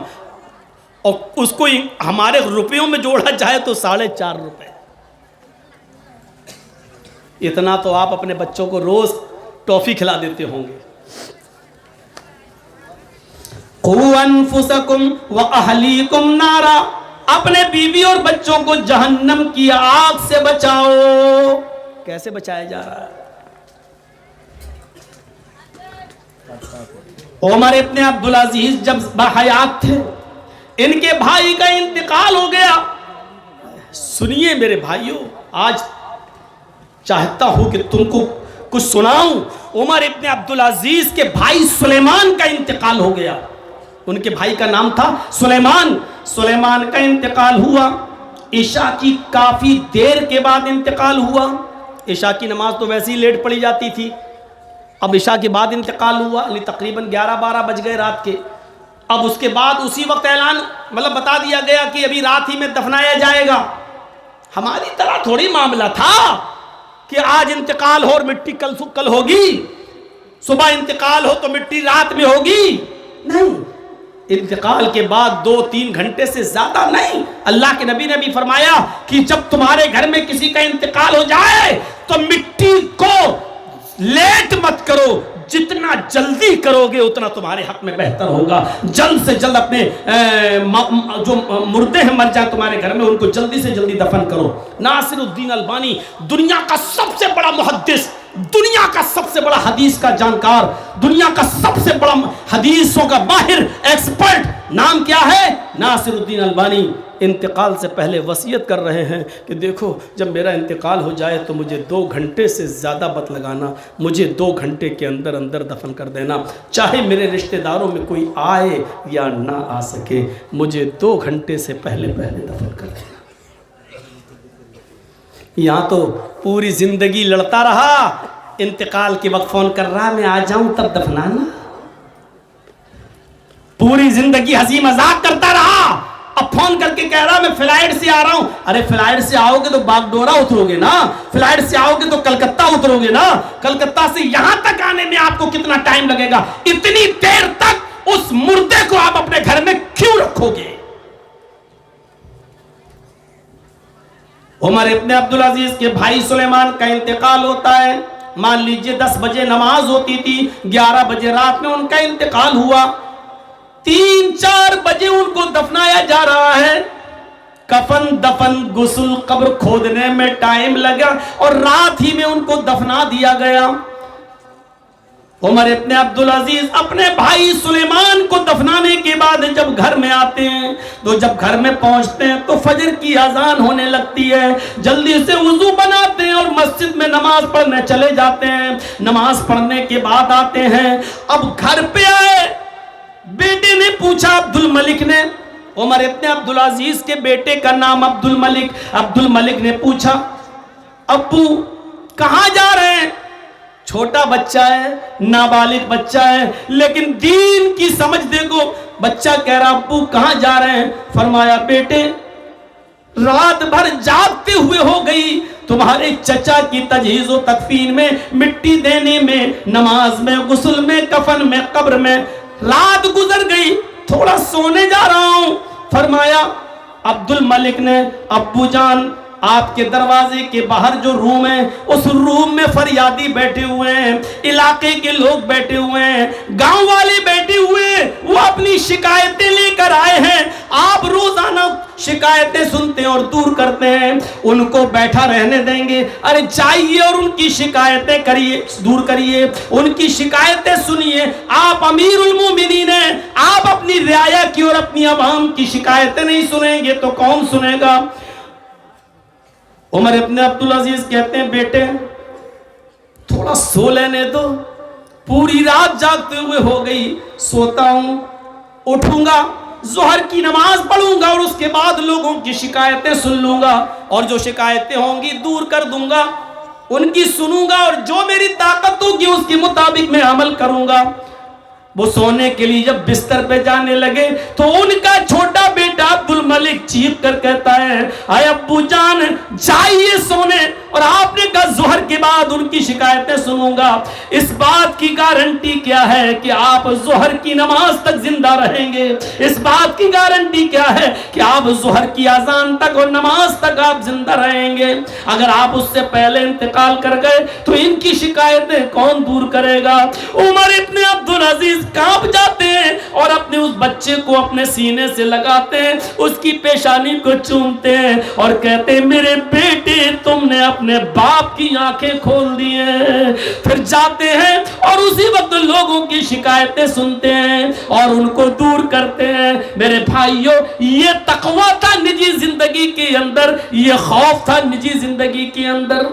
اور اس کو ہمارے روپیوں میں جوڑا جائے تو 4.5 روپے۔ اتنا تو آپ اپنے بچوں کو روز ٹافی کھلا دیتے ہوں گے۔ قُوْ أَنفُسَكُمْ وَأَهْلِيكُمْ نَارًا، اپنے بیوی اور بچوں کو جہنم کی آگ سے بچاؤ۔ کیسے بچایا جا رہا ہے؟ عمر ابن عبدالعزیز جب بحیات تھے، ان کے بھائی کا انتقال ہو گیا۔ سنیے میرے بھائیوں، آج چاہتا ہوں کہ تم کو کچھ سناؤں۔ عمر ابن عبدالعزیز کے بھائی سلیمان کا انتقال ہو گیا۔ ان کے بھائی کا نام تھا سلیمان۔ سلیمان کا انتقال ہوا، عشاء کی کافی دیر کے بعد انتقال ہوا۔ عشاء کی نماز تو ویسے ہی لیٹ پڑی جاتی تھی، اب عشاء کے بعد انتقال ہوا، یعنی تقریباً 11-12 بج گئے رات کے۔ اب اس کے بعد اسی وقت اعلان بتا دیا گیا کہ ابھی رات ہی میں دفنایا جائے گا۔ ہماری طرح تھوڑی معاملہ تھا کہ آج انتقال ہو اور مٹی کل ہوگی، صبح انتقال ہو تو مٹی رات میں ہوگی، نہیں، انتقال کے بعد 2-3 گھنٹے سے زیادہ نہیں۔ اللہ کے نبی نے بھی فرمایا کہ جب تمہارے گھر میں کسی کا انتقال ہو جائے تو مٹی کو لیٹ مت کرو، جتنا جلدی کرو گے اتنا تمہارے حق میں بہتر ہوگا۔ جلد سے جلد اپنے جو مردے ہیں مر جائیں تمہارے گھر میں، ان کو جلدی سے جلدی دفن کرو۔ ناصر الدین البانی، دنیا کا سب سے بڑا محدث، دنیا کا سب سے بڑا حدیث کا جانکار، دنیا کا سب سے بڑا حدیثوں کا ماہر ایکسپرٹ، نام کیا ہے؟ ناصر الدین البانی، انتقال سے پہلے وصیت کر رہے ہیں کہ دیکھو جب میرا انتقال ہو جائے تو مجھے 2 گھنٹے سے زیادہ مت لگانا، مجھے 2 گھنٹے کے اندر اندر دفن کر دینا، چاہے میرے رشتہ داروں میں کوئی آئے یا نہ آ سکے، مجھے 2 گھنٹے سے پہلے دفن کر دینا۔ یہاں تو پوری زندگی لڑتا رہا، انتقال کے وقت فون کر رہا میں آ جاؤں تب دفنانا، پوری زندگی ہنسی مذاق کرتا رہا، اب فون کر کے کہہ رہا میں فلائٹ سے آ رہا ہوں۔ ارے فلائٹ سے آؤ گے تو باگڈورا اترو گے نا، فلائٹ سے آؤ گے تو کلکتہ اترو گے نا، کلکتہ سے یہاں تک آنے میں آپ کو کتنا ٹائم لگے گا؟ اتنی دیر تک اس مردے کو آپ اپنے گھر میں کیوں رکھو گے؟ عمر ابن عبدالعزیز کے بھائی سلیمان کا انتقال ہوتا ہے۔ مان لیجئے 10 بجے نماز ہوتی تھی، 11 بجے رات میں ان کا انتقال ہوا، 3-4 بجے ان کو دفنایا جا رہا ہے۔ کفن دفن غسل قبر کھودنے میں ٹائم لگا اور رات ہی میں ان کو دفنا دیا گیا۔ عمر ابن عبد العزیز اپنے بھائی سلیمان کو دفنانے کے بعد جب گھر میں آتے ہیں تو جب گھر میں پہنچتے ہیں تو فجر کی اذان ہونے لگتی ہے، جلدی سے وضو بناتے ہیں اور مسجد میں نماز پڑھنے چلے جاتے ہیں۔ نماز پڑھنے کے بعد آتے ہیں، اب گھر پہ آئے، بیٹے نے پوچھا، عبد الملک نے، عمر ابن عبد العزیز کے بیٹے کا نام عبد الملک نے پوچھا، ابو کہاں جا رہے ہیں؟ چھوٹا بچہ ہے، نابالغ بچہ ہے، لیکن دین کی سمجھ دیکھو، بچہ کہہ رہا ابو کہاں جا رہے ہیں؟ فرمایا بیٹے رات بھر جاگتے ہوئے ہو گئی، تمہارے چچا کی تجہیز و تکفین میں، مٹی دینے میں، نماز میں، غسل میں، کفن میں، قبر میں رات گزر گئی، تھوڑا سونے جا رہا ہوں۔ فرمایا عبد الملک نے، ابو جان آپ کے دروازے کے باہر جو روم ہے اس روم میں فریادی بیٹھے ہوئے ہیں، علاقے کے لوگ بیٹھے ہوئے ہیں، گاؤں والے بیٹھے ہوئے ہیں، وہ اپنی شکایتیں لے کر آئے ہیں، آپ روزانہ شکایتیں سنتے ہیں اور دور کرتے ہیں، ان کو بیٹھا رہنے دیں گے؟ ارے جائیے اور ان کی شکایتیں کریے، دور کریے، ان کی شکایتیں سنیے، آپ امیر المومنین ہیں، آپ اپنی رعایا کی اور اپنی عوام کی شکایتیں نہیں سنیں گے تو کون سنے گا؟ عمر ابن عبد العزیز کہتے ہیں بیٹے تھوڑا سو لینے دو، پوری رات جاگتے ہوئے ہو گئی، سوتا ہوں، اٹھوں گا، ظہر کی نماز پڑھوں گا اور اس کے بعد لوگوں کی شکایتیں سن لوں گا اور جو شکایتیں ہوں گی دور کر دوں گا، ان کی سنوں گا اور جو میری طاقت ہوگی اس کے مطابق میں عمل کروں گا۔ وہ سونے کے لیے جب بستر پہ جانے لگے تو ان کا چھوٹا بیٹا عبد الملک چیخ کر کہتا ہے، اے ابو جان جائیے سونے، اور آپ نے کہا ظہر کے بعد ان کی شکایتیں سنوں گا۔ اس بات کی گارنٹی کیا ہے کہ آپ ظہر کی نماز تک زندہ رہیں گے؟ اس بات کی گارنٹی کیا ہے کہ آپ ظہر کی اذان تک اور نماز تک آپ زندہ رہیں گے؟ اگر آپ اس سے پہلے انتقال کر گئے تو ان کی شکایتیں کون دور کرے گا؟ عمر ابن عبد العزیز کانپ جاتے ہیں اور اپنے اس بچے کو اپنے سینے سے لگاتے ہیں، اس کی پیشانی کو چومتے ہیں اور کہتے ہیں میرے بیٹے تم نے اپنے باپ کی آنکھیں کھول دی ہیں۔ پھر جاتے ہیں اور اسی وقت لوگوں کی شکایتیں سنتے ہیں اور ان کو دور کرتے ہیں۔ میرے بھائیوں یہ تقویٰ تھا نجی زندگی کے اندر، یہ خوف تھا نجی زندگی کے اندر۔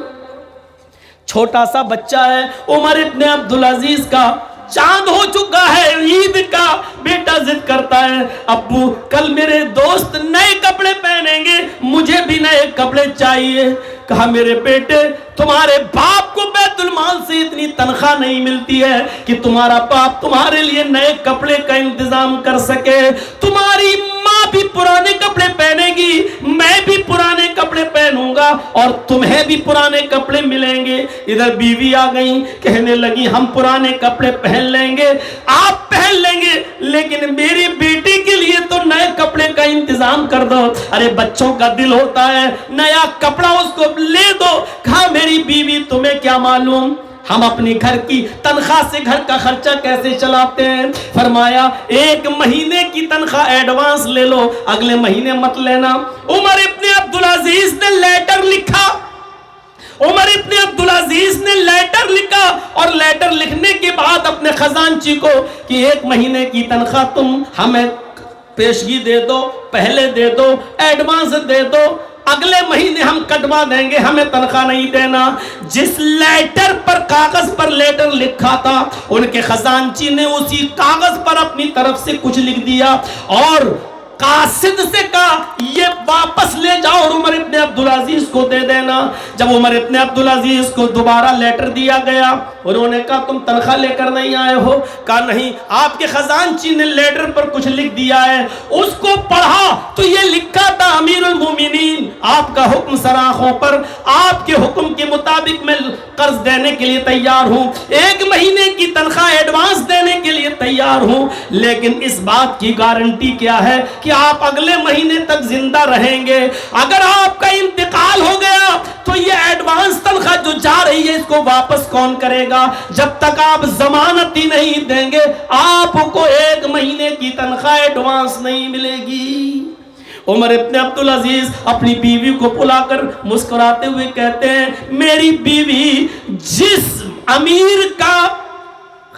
چھوٹا سا بچہ ہے عمر ابن عبد العزیز کا، چاند ہو چکا ہے عید کا، بیٹا ضد کرتا ہے ابو کل میرے دوست نئے کپڑے پہنیں گے، مجھے بھی نئے کپڑے چاہیے۔ کہا میرے بیٹے تمہارے باپ کو بیت المال سے اتنی تنخواہ نہیں ملتی ہے کہ تمہارا باپ تمہارے لیے نئے کپڑے کا انتظام کر سکے، تمہاری ماں بھی پرانے کپڑے پہنے گی، میں بھی پرانے کپڑے پہنوں گا اور تمہیں بھی پرانے کپڑے ملیں گے۔ ادھر بیوی آ گئی، کہنے لگی ہم پرانے کپڑے پہن لیں گے، آپ پہن لیں گے، لیکن میری بیٹی کے لیے تو نئے کپڑے کا انتظام کر دو۔ ارے بچوں کا دل ہوتا ہے، نیا کپڑا اس کو لے دو۔ کہا میری بیوی تمہیں کیا معلوم ہم اپنی گھر کی تنخواہ سے گھر کا خرچہ کیسے چلاتے ہیں؟ فرمایا 1 مہینے کی تنخواہ ایڈوانس لے لو، اگلے مہینے مت لینا۔ عمر ابن عبد العزیز نے لیٹر لکھا، عمر ابن عبد العزیز نے لیٹر لکھا اور لیٹر لکھنے کے بعد اپنے خزانچی کو کہ 1 مہینے کی تنخواہ تم ہمیں پیشگی دے دو، پہلے دے دو، ایڈوانس دے دو، اگلے مہینے ہم کٹوا دیں گے، ہمیں تنخواہ نہیں دینا۔ جس لیٹر پر کاغذ پر لیٹر لکھا تھا ان کے خزانچی نے اسی کاغذ پر اپنی طرف سے کچھ لکھ دیا اور قاصد سے کہا یہ واپس لے جاؤ اور عمر ابن عبد العزیز کو دے دینا۔ جب عمر ابن عبد العزیز کو دوبارہ لیٹر دیا گیا، انہوں نے کہا تم تنخواہ لے کر نہیں آئے ہو؟ کہا نہیں، آپ کے خزانچی نے لیٹر پر کچھ لکھ دیا ہے۔ اس کو پڑھا تو یہ لکھا تھا امیر المومنین آپ کا حکم سراخوں پر، آپ کے حکم کے مطابق میں قرض دینے کے لیے تیار ہوں، 1 مہینے کی تنخواہ ایڈوانس دینے کے لیے تیار ہوں، لیکن اس بات کی گارنٹی کیا ہے کہ آپ اگلے مہینے تک زندہ رہیں گے؟ اگر آپ کا انتقال ہو گیا تو یہ ایڈوانس تنخواہ جو جا رہی ہے اس کو واپس کون کرے گا؟ جب تک آپ ضمانت ہی نہیں دیں گے آپ کو 1 مہینے کی تنخواہ ایڈوانس نہیں ملے گی۔ عمر ابن عبد العزیز اپنی بیوی کو بلا کر مسکراتے ہوئے کہتے ہیں میری بیوی جس امیر کا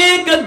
1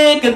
1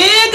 1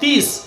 30,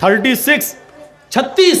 36।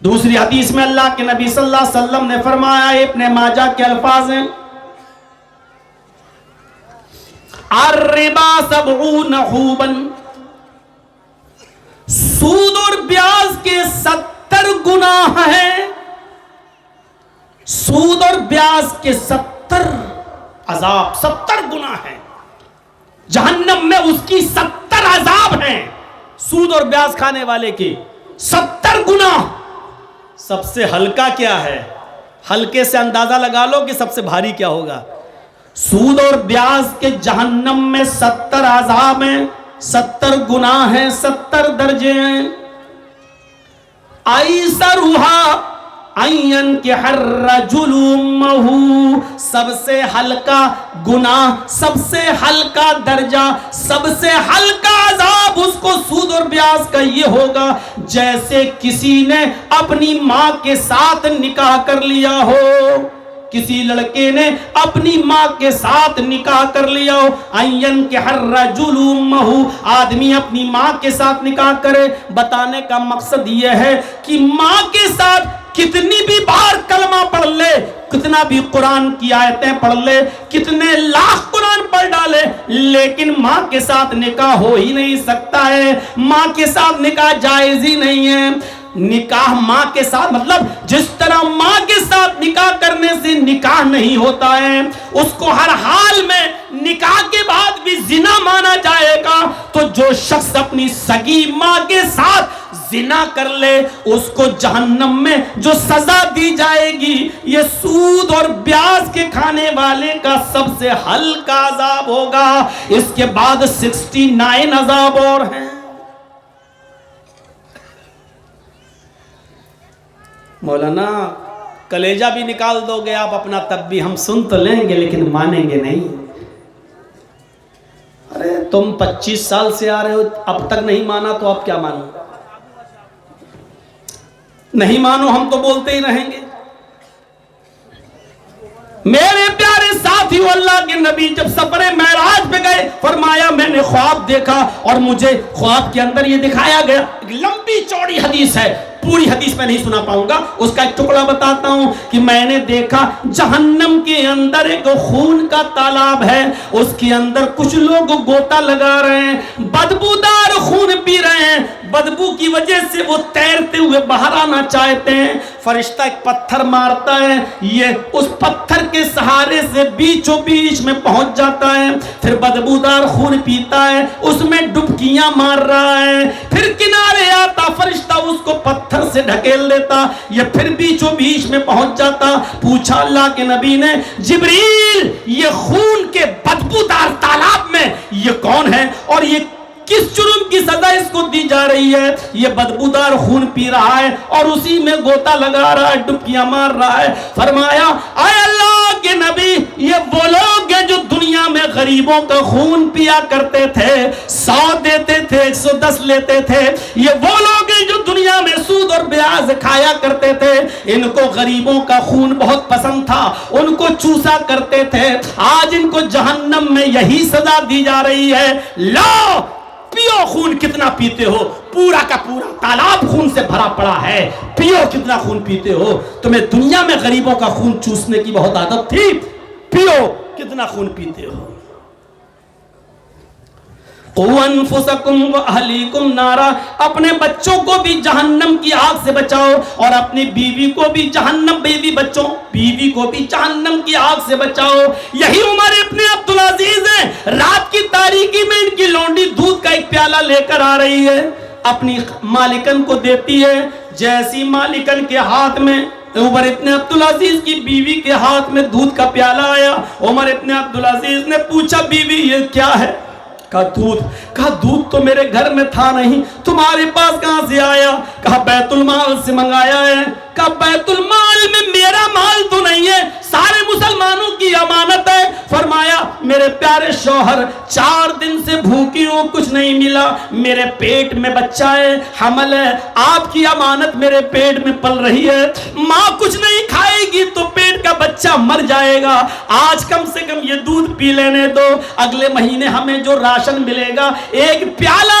دوسری حدیث میں اللہ کے نبی صلی اللہ علیہ وسلم نے فرمایا، ابن ماجہ کے الفاظ ہیں، الربا 70 حوبا، سود اور بیاج کے 70 گناہ ہیں، سود اور بیاج کے 70 عذاب، 70 گناہ ہیں، جہنم میں اس کی 70 عذاب ہیں، سود اور بیاج کھانے والے کے 70 گناہ۔ سب سے ہلکا کیا ہے؟ ہلکے سے اندازہ لگا لو کہ سب سے بھاری کیا ہوگا۔ سود اور بیاج کے جہنم میں 70 عذاب ہیں، 70 گناہ ہیں، 70 درجے ہیں۔ ایسرھا ان ينكح الرجل امه، سب سے ہلکا گناہ، سب سے ہلکا درجہ، سب سے ہلکا عذاب اس کو سود اور بیاج کا یہ ہوگا جیسے کسی نے اپنی ماں کے ساتھ نکاح کر لیا ہو، کسی لڑکے نے اپنی ماں کے ساتھ نکاح کر لیا ہو۔ ان ينكح الرجل امه، آدمی اپنی ماں کے ساتھ نکاح کرے۔ بتانے کا مقصد یہ ہے کہ ماں کے ساتھ کتنی بھی بار کلمہ پڑھ لے، کتنا بھی قرآن کی آیتیں پڑھ لے، کتنے لاکھ قرآن پڑھ ڈالے، لیکن ماں کے ساتھ نکاح ہو ہی نہیں سکتا ہے، ماں کے ساتھ نکاح جائز ہی نہیں ہے۔ نکاح ماں کے ساتھ، مطلب جس طرح ماں کے ساتھ نکاح کرنے سے نکاح نہیں ہوتا ہے، اس کو ہر حال میں نکاح کے بعد بھی زنا مانا جائے گا، تو جو شخص اپنی سگی ماں کے ساتھ زنا کر لے اس کو جہنم میں جو سزا دی جائے گی یہ سود اور بیاج کے کھانے والے کا سب سے ہلکا عذاب ہوگا۔ اس کے بعد 69 عذاب اور ہیں۔ مولانا کلیجہ بھی نکال دو گے آپ اپنا تب بھی ہم سن تو لیں گے لیکن مانیں گے نہیں۔ ارے تم 25 سال سے آ رہے ہو اب تک نہیں مانا تو اب کیا مانو؟ نہیں مانو ہم تو بولتے ہی رہیں گے۔ میرے پیارے ساتھیو، اللہ کے نبی جب سفر معراج پہ گئے فرمایا میں نے خواب دیکھا اور مجھے خواب کے اندر یہ دکھایا گیا۔ ایک لمبی چوڑی حدیث ہے، پوری حدیث میں نہیں سنا پاؤں گا، اس کا ایک ٹکڑا بتاتا ہوں کہ میں نے دیکھا جہنم کے اندر ایک خون کا تالاب ہے، اس کے اندر کچھ لوگ گوتا لگا رہے ہیں، بدبودار خون پی رہے ہیں، بدبو کی وجہ سے وہ تیرتے ہوئے باہر آنا چاہتے ہیں۔ فرشتہ ایک پتھر مارتا ہے، یہ اس پتھر کے سہارے سے بیچوں بیچ میں پہنچ جاتا ہے، پھر بدبودار خون پیتا ہے، اس میں ڈبکیاں مار رہا ہے، پھر کنارے آتا فرشتہ اس کو پتھر سے ڈھکیل دیتا، یہ پھر بیچوں بیچ میں پہنچ جاتا۔ پوچھا اللہ کے نبی نے، جبریل یہ خون کے بدبودار تالاب میں یہ کون ہے اور یہ کس جرم کی سزا اس کو دی جا رہی ہے؟ یہ بدبودار خون پی رہا ہے اور اسی میں گوتا لگا رہا ہے، ڈبکیاں مار رہا ہے۔ فرمایا اے اللہ کے نبی یہ وہ لوگ ہیں جو دنیا میں غریبوں کا خون پیا کرتے تھے، 100 دیتے تھے 110 لیتے تھے، یہ وہ لوگ ہیں جو دنیا میں سود اور بیاج کھایا کرتے تھے، ان کو غریبوں کا خون بہت پسند تھا، ان کو چوسا کرتے تھے، آج ان کو جہنم میں یہی سزا دی جا رہی ہے۔ لو پیو خون کتنا پیتے ہو، پورا کا پورا تالاب خون سے بھرا پڑا ہے، پیو کتنا خون پیتے ہو، تمہیں دنیا میں غریبوں کا خون چوسنے کی بہت عادت تھی، پیو کتنا خون پیتے ہو۔ قُوْ أَنفُسَكُمْ وَأَهْلِيكُمْ نَارًا، اپنے بچوں کو بھی جہنم کی آگ سے بچاؤ اور اپنی بیوی کو بھی جہنم، بیوی کو بھی جہنم کی آگ سے بچاؤ۔ یہی عمر ابن عبدالعزیز ہیں، رات کی تاریکی میں ان کی لونڈی دودھ کا ایک پیالہ لے کر آ رہی ہے، اپنی مالکن کو دیتی ہے، جیسی مالکن کے ہاتھ میں عمر ابن عبدالعزیز کی بیوی کے ہاتھ میں دودھ کا پیالہ آیا، عمر ابن عبدالعزیز نے پوچھا بیوی یہ کیا ہے؟ کہا دودھ تو میرے گھر میں تھا نہیں، تمہارے پاس کہاں سے آیا؟ کہا بیت المال سے منگایا ہے۔ کہا بیت المال میں میرا مال تو نہیں ہے، سارے مسلمانوں کی امانت ہے۔ فرمایا میرے پیارے شوہر 4 دن سے بھوکی ہوں، کچھ نہیں ملا، میرے پیٹ میں بچہ ہے، حمل ہے، آپ کی امانت میرے پیٹ میں پل رہی ہے، ماں کچھ نہیں کھائے گی تو پیٹ کا بچہ مر جائے گا، آج کم سے کم یہ دودھ پی لینے دو، اگلے مہینے ہمیں جو راشن ملے گا ایک پیالہ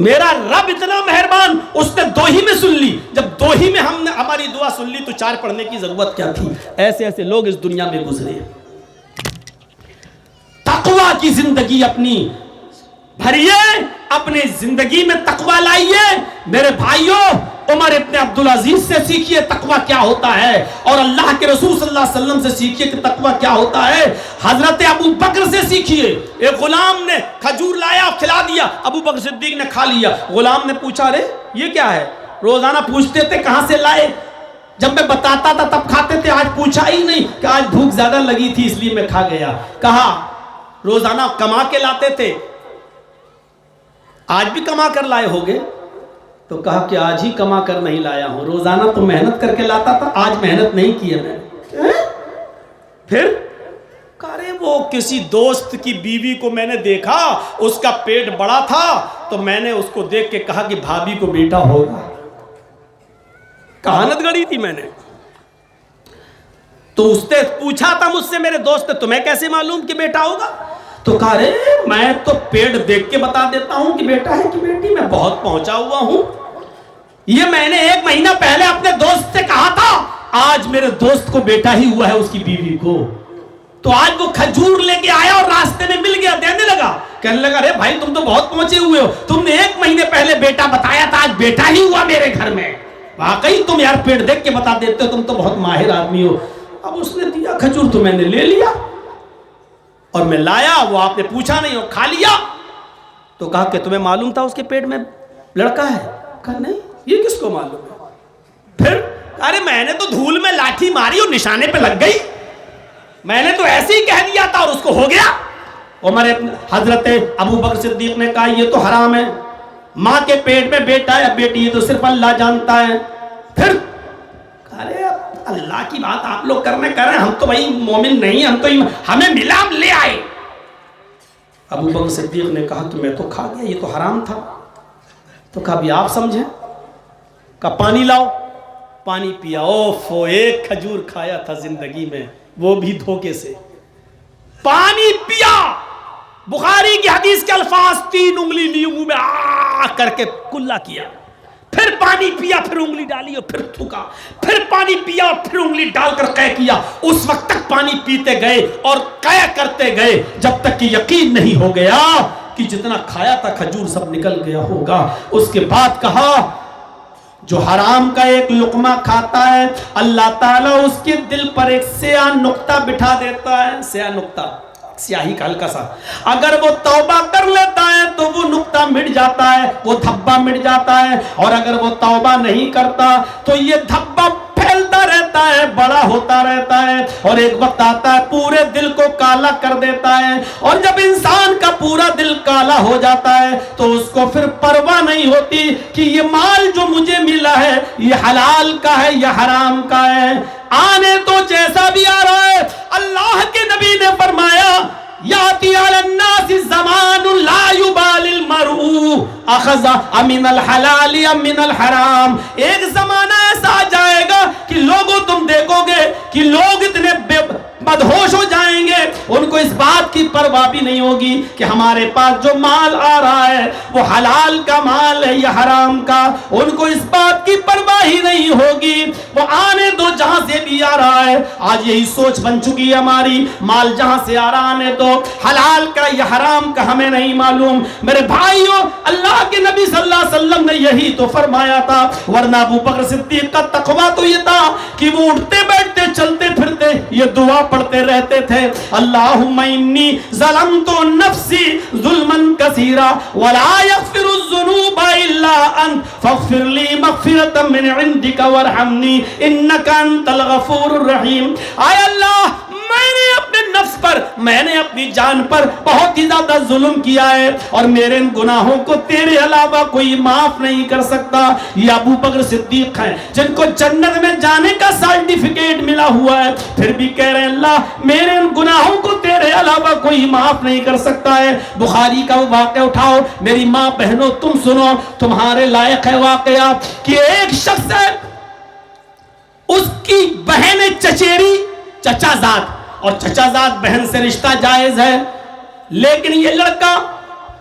میرا رب اتنا مہربان، اس نے 2 ہی میں سن لی. جب 2 ہی میں ہم نے ہماری دعا سن لی تو 4 پڑھنے کی ضرورت کیا تھی؟ ایسے ایسے لوگ اس دنیا میں گزرے. تقوی کی زندگی اپنی بھریے، اپنی زندگی میں تقوی لائیے. میرے بھائیوں، عمر ابن عبدالعزیز سے سیکھیے تقوی کیا ہوتا ہے، اور اللہ کے رسول صلی اللہ علیہ وسلم سے سیکھیے کہ تقوی کیا ہوتا ہے. حضرت ابو بکر سے سیکھیے. ایک غلام نے کھجور لایا اور کھلا دیا، ابو بکر صدیق نے کھا لیا. غلام نے پوچھا ارے یہ کیا ہے؟ روزانہ پوچھتے تھے کہاں سے لائے، جب میں بتاتا تھا تب کھاتے تھے، آج پوچھا ہی نہیں کہ آج بھوک زیادہ لگی تھی اس لیے میں کھا گیا. کہا روزانہ کما کے لاتے تھے، آج بھی کما کر لائے ہوگے؟ تو کہا کہ آج ہی کما کر نہیں لایا ہوں، روزانہ تو محنت کر کے لاتا تھا، آج محنت نہیں کی ہے میں نے. پھر ارے وہ کسی دوست کی بیوی کو میں نے دیکھا، اس کا پیٹ بڑا تھا تو میں نے اس کو دیکھ کے کہا کہ بھابھی کو بیٹا ہوگا. کہانت گڑی تھی میں نے. تو اس نے پوچھا تھا مجھ سے، میرے دوست نے، تمہیں کیسے معلوم کہ بیٹا ہوگا؟ تو کہا رے میں تو پیٹ دیکھ کے بتا دیتا ہوں کہ بیٹا ہے کہ بیٹی، میں بہت پہنچا ہوا ہوں. یہ میں نے 1 مہینہ پہلے اپنے دوست سے کہا تھا، آج میرے دوست کو بیٹا ہی ہوا ہے، اس کی بیوی کو. تو آج وہ کھجور لے کے آیا اور راستے میں مل گیا، دینے لگا. کہنے لگا رے بھائی تم تو بہت پہنچے ہوئے ہو، تم نے 1 مہینے پہلے بیٹا بتایا تھا، آج بیٹا ہی ہوا میرے گھر میں. واقعی تم یار پیٹ دیکھ کے بتا دیتے ہو، تم تو بہت ماہر آدمی ہو. اب اس نے دیا کھجور تو میں نے لے لیا اور میں لایا، وہ آپ نے پوچھا نہیں اور کھا لیا. تو کہا کہ تمہیں معلوم تھا اس کے پیٹ میں لڑکا ہے؟ کہا نہیں، یہ کس کو معلوم ہے؟ پھر ارے میں نے تو دھول میں لاٹھی ماری اور نشانے پہ لگ گئی، میں نے تو ایسے ہی کہہ دیا تھا اور اس کو ہو گیا. حضرت ابو بکر صدیق نے کہا یہ تو حرام ہے، ماں کے پیٹ میں بیٹا یا بیٹی یہ تو صرف اللہ جانتا ہے. پھر ارے اللہ کی بات آپ لوگ کر رہے ہیں، ہم تو بھائی مومن نہیں، ہم تو ہمیں ملا ہم لے آئے. ابو بکر صدیق نے کہا کہ میں تو کھا گیا، یہ تو حرام تھا. تو کہا بھی آپ سمجھیں. کہا پانی لاؤ، پانی پیا. اوفو، 1 کھجور کھایا تھا زندگی میں، وہ بھی دھوکے سے. پانی پیا. بخاری کی حدیث کے الفاظ، 3 انگلی لی منہ میں آ کر کے کلا کیا، پھر پانی پیا، پھر انگلی ڈالی اور پھر تھوکا، پھر پانی پیا اور پھر انگلی ڈال کر قے کیا. اس وقت تک پانی پیتے گئے اور قے کرتے گئے جب تک کہ یقین نہیں ہو گیا کہ جتنا کھایا تھا کھجور سب نکل گیا ہوگا. اس کے بعد کہا جو حرام کا 1 لقمہ کھاتا ہے اللہ تعالیٰ اس کے دل پر ایک سیاہ نقطہ بٹھا دیتا ہے. سیاہ نقطہ، سیاہی کا ہلکا سا. اگر وہ توبہ کر لیتا ہے تو وہ نقطہ مٹ جاتا ہے، وہ دھبا مٹ جاتا ہے، اور اگر وہ توبہ نہیں کرتا تو یہ دھبا پھیلتا رہتا ہے، بڑا ہوتا رہتا ہے، اور ایک وقت آتا ہے پورے دل کو کالا کر دیتا ہے. اور جب انسان کا پورا دل کالا ہو جاتا ہے تو اس کو پھر پرواہ نہیں ہوتی کہ یہ مال جو مجھے ملا ہے یہ حلال کا ہے یا حرام کا ہے. آنے تو جیسا بھی آ رہا ہے. اللہ کے نبی نے فرمایا یاتی علی الناس زمان لا یبالی المرء اخذ من الحلال ام من الحرام. ایک زمانہ ایسا آ جائے گا کہ لوگوں تم دیکھو گے کہ لوگ اتنے مدہوش ہو جائیں گے، ان کو اس بات کی پرواہ بھی نہیں ہوگی کہ ہمارے پاس جو مال آ رہا ہے وہ حلال کا مال ہے یا حرام کا. ان کو اس بات کی پرواہ ہی نہیں ہوگی. وہ آنے دو جہاں سے بھی آ رہا ہے. آج یہی سوچ بن چکی ہے ہماری، مال جہاں سے آ رہا آنے دو، حلال کا یا حرام کا ہمیں نہیں معلوم. میرے بھائیوں، اللہ کے نبی صلی اللہ علیہ وسلم نے یہی تو فرمایا تھا. ورنہ ابو بکر صدیق کا تقویٰ تو یہ تھا کہ وہ اٹھتے بیٹھتے چلتے پھرتے یہ دعا پڑھتے رہتے تھے، اللہم انی ظلمت نفسی ظلما کثیرا ولا یغفر الذنوب الا انت فاغفر لی مغفرۃ من عندک وارحمنی انک انت الغفور الرحیم. آئے اللہ، میں نے اپنے نفس پر، میں نے اپنی جان پر بہت ہی زیادہ ظلم کیا ہے اور میرے ان گناہوں کو تیرے علاوہ کوئی معاف نہیں کر سکتا. یہ ابو بکر صدیق ہیں جن کو جنت میں جانے کا سرٹیفکیٹ ملا ہوا ہے، پھر بھی کہہ رہے ہیں اللہ میرے ان گناہوں کو تیرے علاوہ کوئی معاف نہیں کر سکتا ہے. بخاری کا وہ واقعہ اٹھاؤ، میری ماں بہنوں تم سنو، تمہارے لائق ہے واقعہ کہ ایک شخص ہے، اس کی بہن چچیری، چچا زاد، اور چچا زاد بہن سے رشتہ جائز ہے، لیکن یہ لڑکا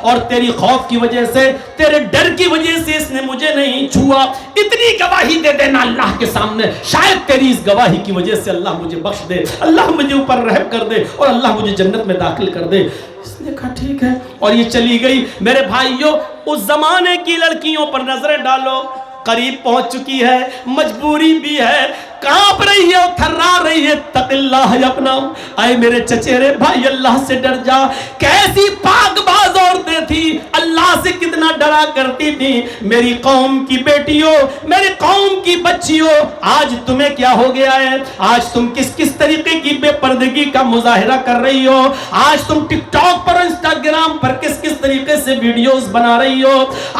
اور تیری خوف کی وجہ سے, تیرے ڈر کی وجہ سے اس نے مجھے نہیں چھوا. اتنی گواہی دے دینا اللہ کے سامنے, شاید تیری اس گواہی کی وجہ سے اللہ مجھے بخش دے, اللہ مجھے اوپر رحم کر دے اور اللہ مجھے جنت میں داخل کر دے. اس نے کہا ٹھیک ہے, اور یہ چلی گئی. میرے بھائیوں, اس زمانے کی لڑکیوں پر نظریں ڈالو, قریب پہنچ چکی ہے, مجبوری بھی ہے, کانپ رہی ہے, تھرا رہی ہے. تق اللہ اپنا, اے میرے چچیرے بھائی اللہ سے ڈر جا. کیسی پاک باز عورتیں تھی, اللہ سے کتنا ڈرا کرتی تھی. میری قوم کی بیٹیوں, میری قوم کی بچیوں, آج تمہیں کیا ہو گیا ہے؟ آج تم کس کس طریقے کی بے پردگی کا مظاہرہ کر رہی ہو؟ آج تم ٹک ٹاک پر, انسٹاگرام پر کس کس طریقے سے ویڈیوز بنا رہی ہو؟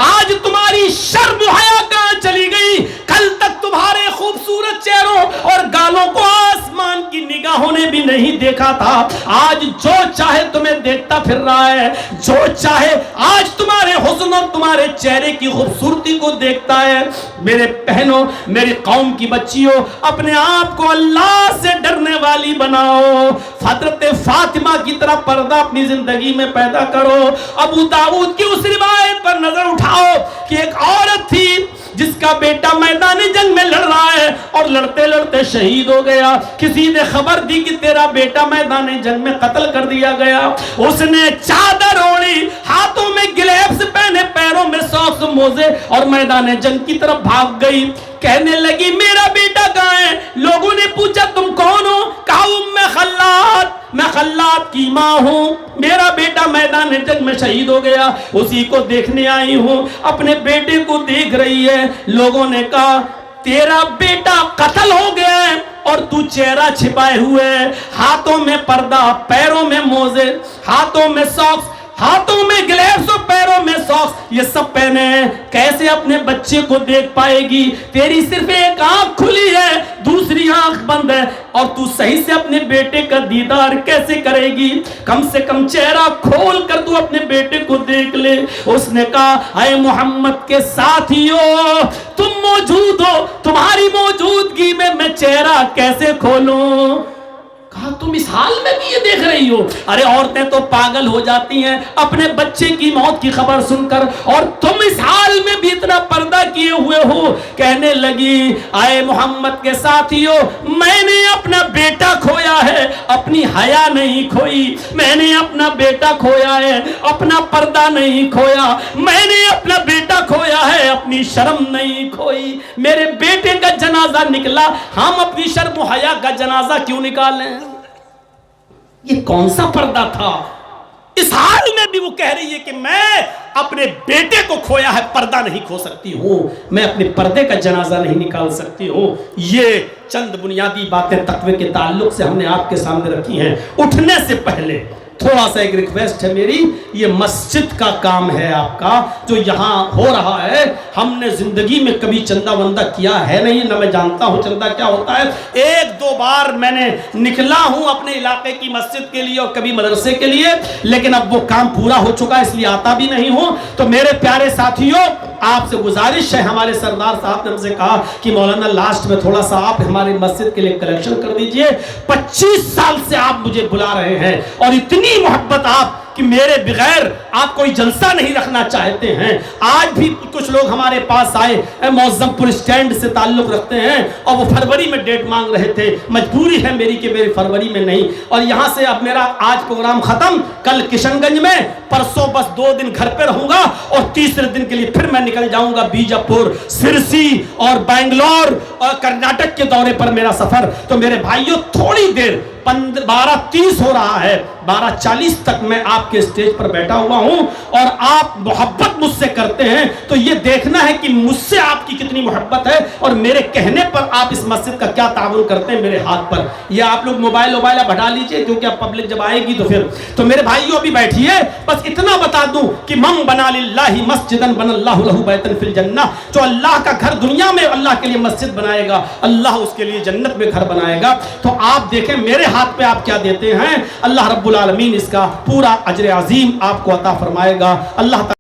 آج تمہاری شرم و حیا کہاں چلی گئی؟ کل تک تمہارے خوبصورت چہروں اور گالوں کو آسمان کی نگاہوں نے بھی نہیں دیکھا تھا. آج جو چاہے تمہیں دیکھتا پھر رہا ہے, جو چاہے آج تمہارے حسن اور تمہارے چہرے کی خوبصورتی کو دیکھتا ہے. میرے بہنوں, میری قوم کی بچیوں, اپنے آپ کو اللہ سے ڈرنے والی بناؤ. حضرت فاطمہ کی طرح پردہ اپنی زندگی میں پیدا کرو. ابو داؤد کی اس روایت پر نظر اٹھاؤ کہ ایک عورت تھی جس کا بیٹا میدان جنگ میں لڑ رہا ہے اور لڑتے لڑتے شہید ہو گیا. کسی نے خبر دی کہ تیرا بیٹا میدان جنگ میں قتل کر دیا گیا. اس نے چادر اوڑھی, ہاتھوں میں گلیوز پہنے, پیروں میں ساکس موزے, اور میدان جنگ کی طرف بھاگ گئی. کہنے لگی میرا بیٹا کہاں ہے؟ لوگوں نے پوچھا تم کون ہو؟ کہا میں خلاد, میں خلاد کی ماں ہوں. میرا بیٹا میدان جنگ میں شہید ہو گیا, اسی کو دیکھنے آئی ہوں. اپنے بیٹے کو دیکھ رہی ہے. لوگوں نے کہا تیرا بیٹا قتل ہو گیا ہے اور تو چہرہ چھپائے ہوئے, ہاتھوں میں پردہ, پیروں میں موزے, ہاتھوں میں ساکس, ہاتھوں میں گلیوز اور پیروں میں ساکس, یہ سب پہنے ہیں. کیسے اپنے بچے کو دیکھ پائے گی؟ تیری صرف ایک آنکھ کھلی ہے, دوسری آنکھ بند ہے, اور تو صحیح سے اپنے بیٹے کا دیدار کیسے کرے گی؟ کم سے کم چہرہ کھول کر تو اپنے بیٹے کو دیکھ لے. اس نے کہا اے محمد کے ساتھیوں, تم موجود ہو, تمہاری موجودگی میں چہرہ کیسے کھولوں؟ کہا تم اس حال میں بھی یہ دیکھ رہی ہو؟ ارے عورتیں تو پاگل ہو جاتی ہیں اپنے بچے کی موت کی خبر سن کر, اور تم اس حال میں بھی اتنا پردہ کیے ہوئے ہو. کہنے لگی اے محمد کے ساتھیوں, میں نے اپنا بیٹا کھویا ہے, اپنی حیا نہیں کھوئی. میں نے اپنا بیٹا کھویا ہے, اپنا پردہ نہیں کھویا. میں نے اپنا بیٹا کھویا ہے, اپنی شرم نہیں کھوئی. میرے بیٹے کا جنازہ نکلا, ہم اپنی شرم و حیا کا جنازہ کیوں نکالیں؟ یہ کون سا پردہ تھا؟ اس حال میں بھی وہ کہہ رہی ہے کہ میں اپنے بیٹے کو کھویا ہے, پردہ نہیں کھو سکتی ہوں, میں اپنے پردے کا جنازہ نہیں نکال سکتی ہوں. یہ چند بنیادی باتیں تقوی کے تعلق سے ہم نے آپ کے سامنے رکھی ہیں. اٹھنے سے پہلے تھوڑا سا ایک ریکویسٹ ہے میری, یہ مسجد کا کام ہے آپ کا جو یہاں ہو رہا ہے. ہم نے زندگی میں کبھی چندہ وندہ کیا ہے نہیں, نہ میں جانتا ہوں چندہ کیا ہوتا ہے. ایک دو بار میں نے نکلا ہوں اپنے علاقے کی مسجد کے لیے اور کبھی مدرسے کے لیے, لیکن اب وہ کام پورا ہو چکا ہے اس لیے آتا بھی نہیں ہوں. تو میرے پیارے ساتھیوں, آپ سے گزارش ہے, ہمارے سردار صاحب نے ہم سے کہا کہ مولانا لاسٹ میں تھوڑا سا آپ ہماری مسجد کے لیے کلیکشن کر دیجئے. 25 سال سے آپ مجھے بلا رہے ہیں اور اتنی محبت آپ کہ میرے بغیر آپ کوئی جلسہ نہیں رکھنا چاہتے ہیں. آج بھی کچھ لوگ ہمارے پاس آئے, معظم پور اسٹینڈ سے تعلق رکھتے ہیں, اور وہ فروری میں ڈیٹ مانگ رہے تھے. مجبوری ہے میری کہ میری فروری میں نہیں, اور یہاں سے اب میرا آج پروگرام ختم, کل کشن گنج میں, پرسوں بس 2 دن گھر پہ رہوں گا, اور تیسرے دن کے لیے پھر میں نکل جاؤں گا بیجاپور, سرسی اور بنگلور اور کرناٹک کے دورے پر میرا سفر. تو میرے بھائیوں تھوڑی دیر 12:30 ہو رہا ہے, 12:40 تک میں آپ کے اسٹیج پر بیٹھا ہوا ہوں, اور آپ محبت مجھ سے کرتے ہیں تو یہ دیکھنا ہے کہ مجھ سے آپ کی کتنی محبت ہے, اور میرے کہنے پر آپ اس مسجد کا کیا تعاون کرتے ہیں میرے ہاتھ پر. یہ آپ لوگ موبائل بڑھا لیجئے کیونکہ اب پبلک جب آئے گی تو پھر. تو میرے بھائیوں بھی بیٹھیے, بس اتنا بتا دوں کہ من بنا للہ مسجدن بن اللہ لہ بیتن فی الجنہ, جو اللہ کا گھر دنیا میں اللہ کے لیے مسجد بنائے گا, اللہ اس کے لیے جنت میں گھر بنائے گا. تو آپ دیکھیں میرے ہاتھ پہ آپ کیا دیتے ہیں, اللہ رب العالمین اس کا پورا اجر عظیم آپ کو عطا فرمائے گا. اللہ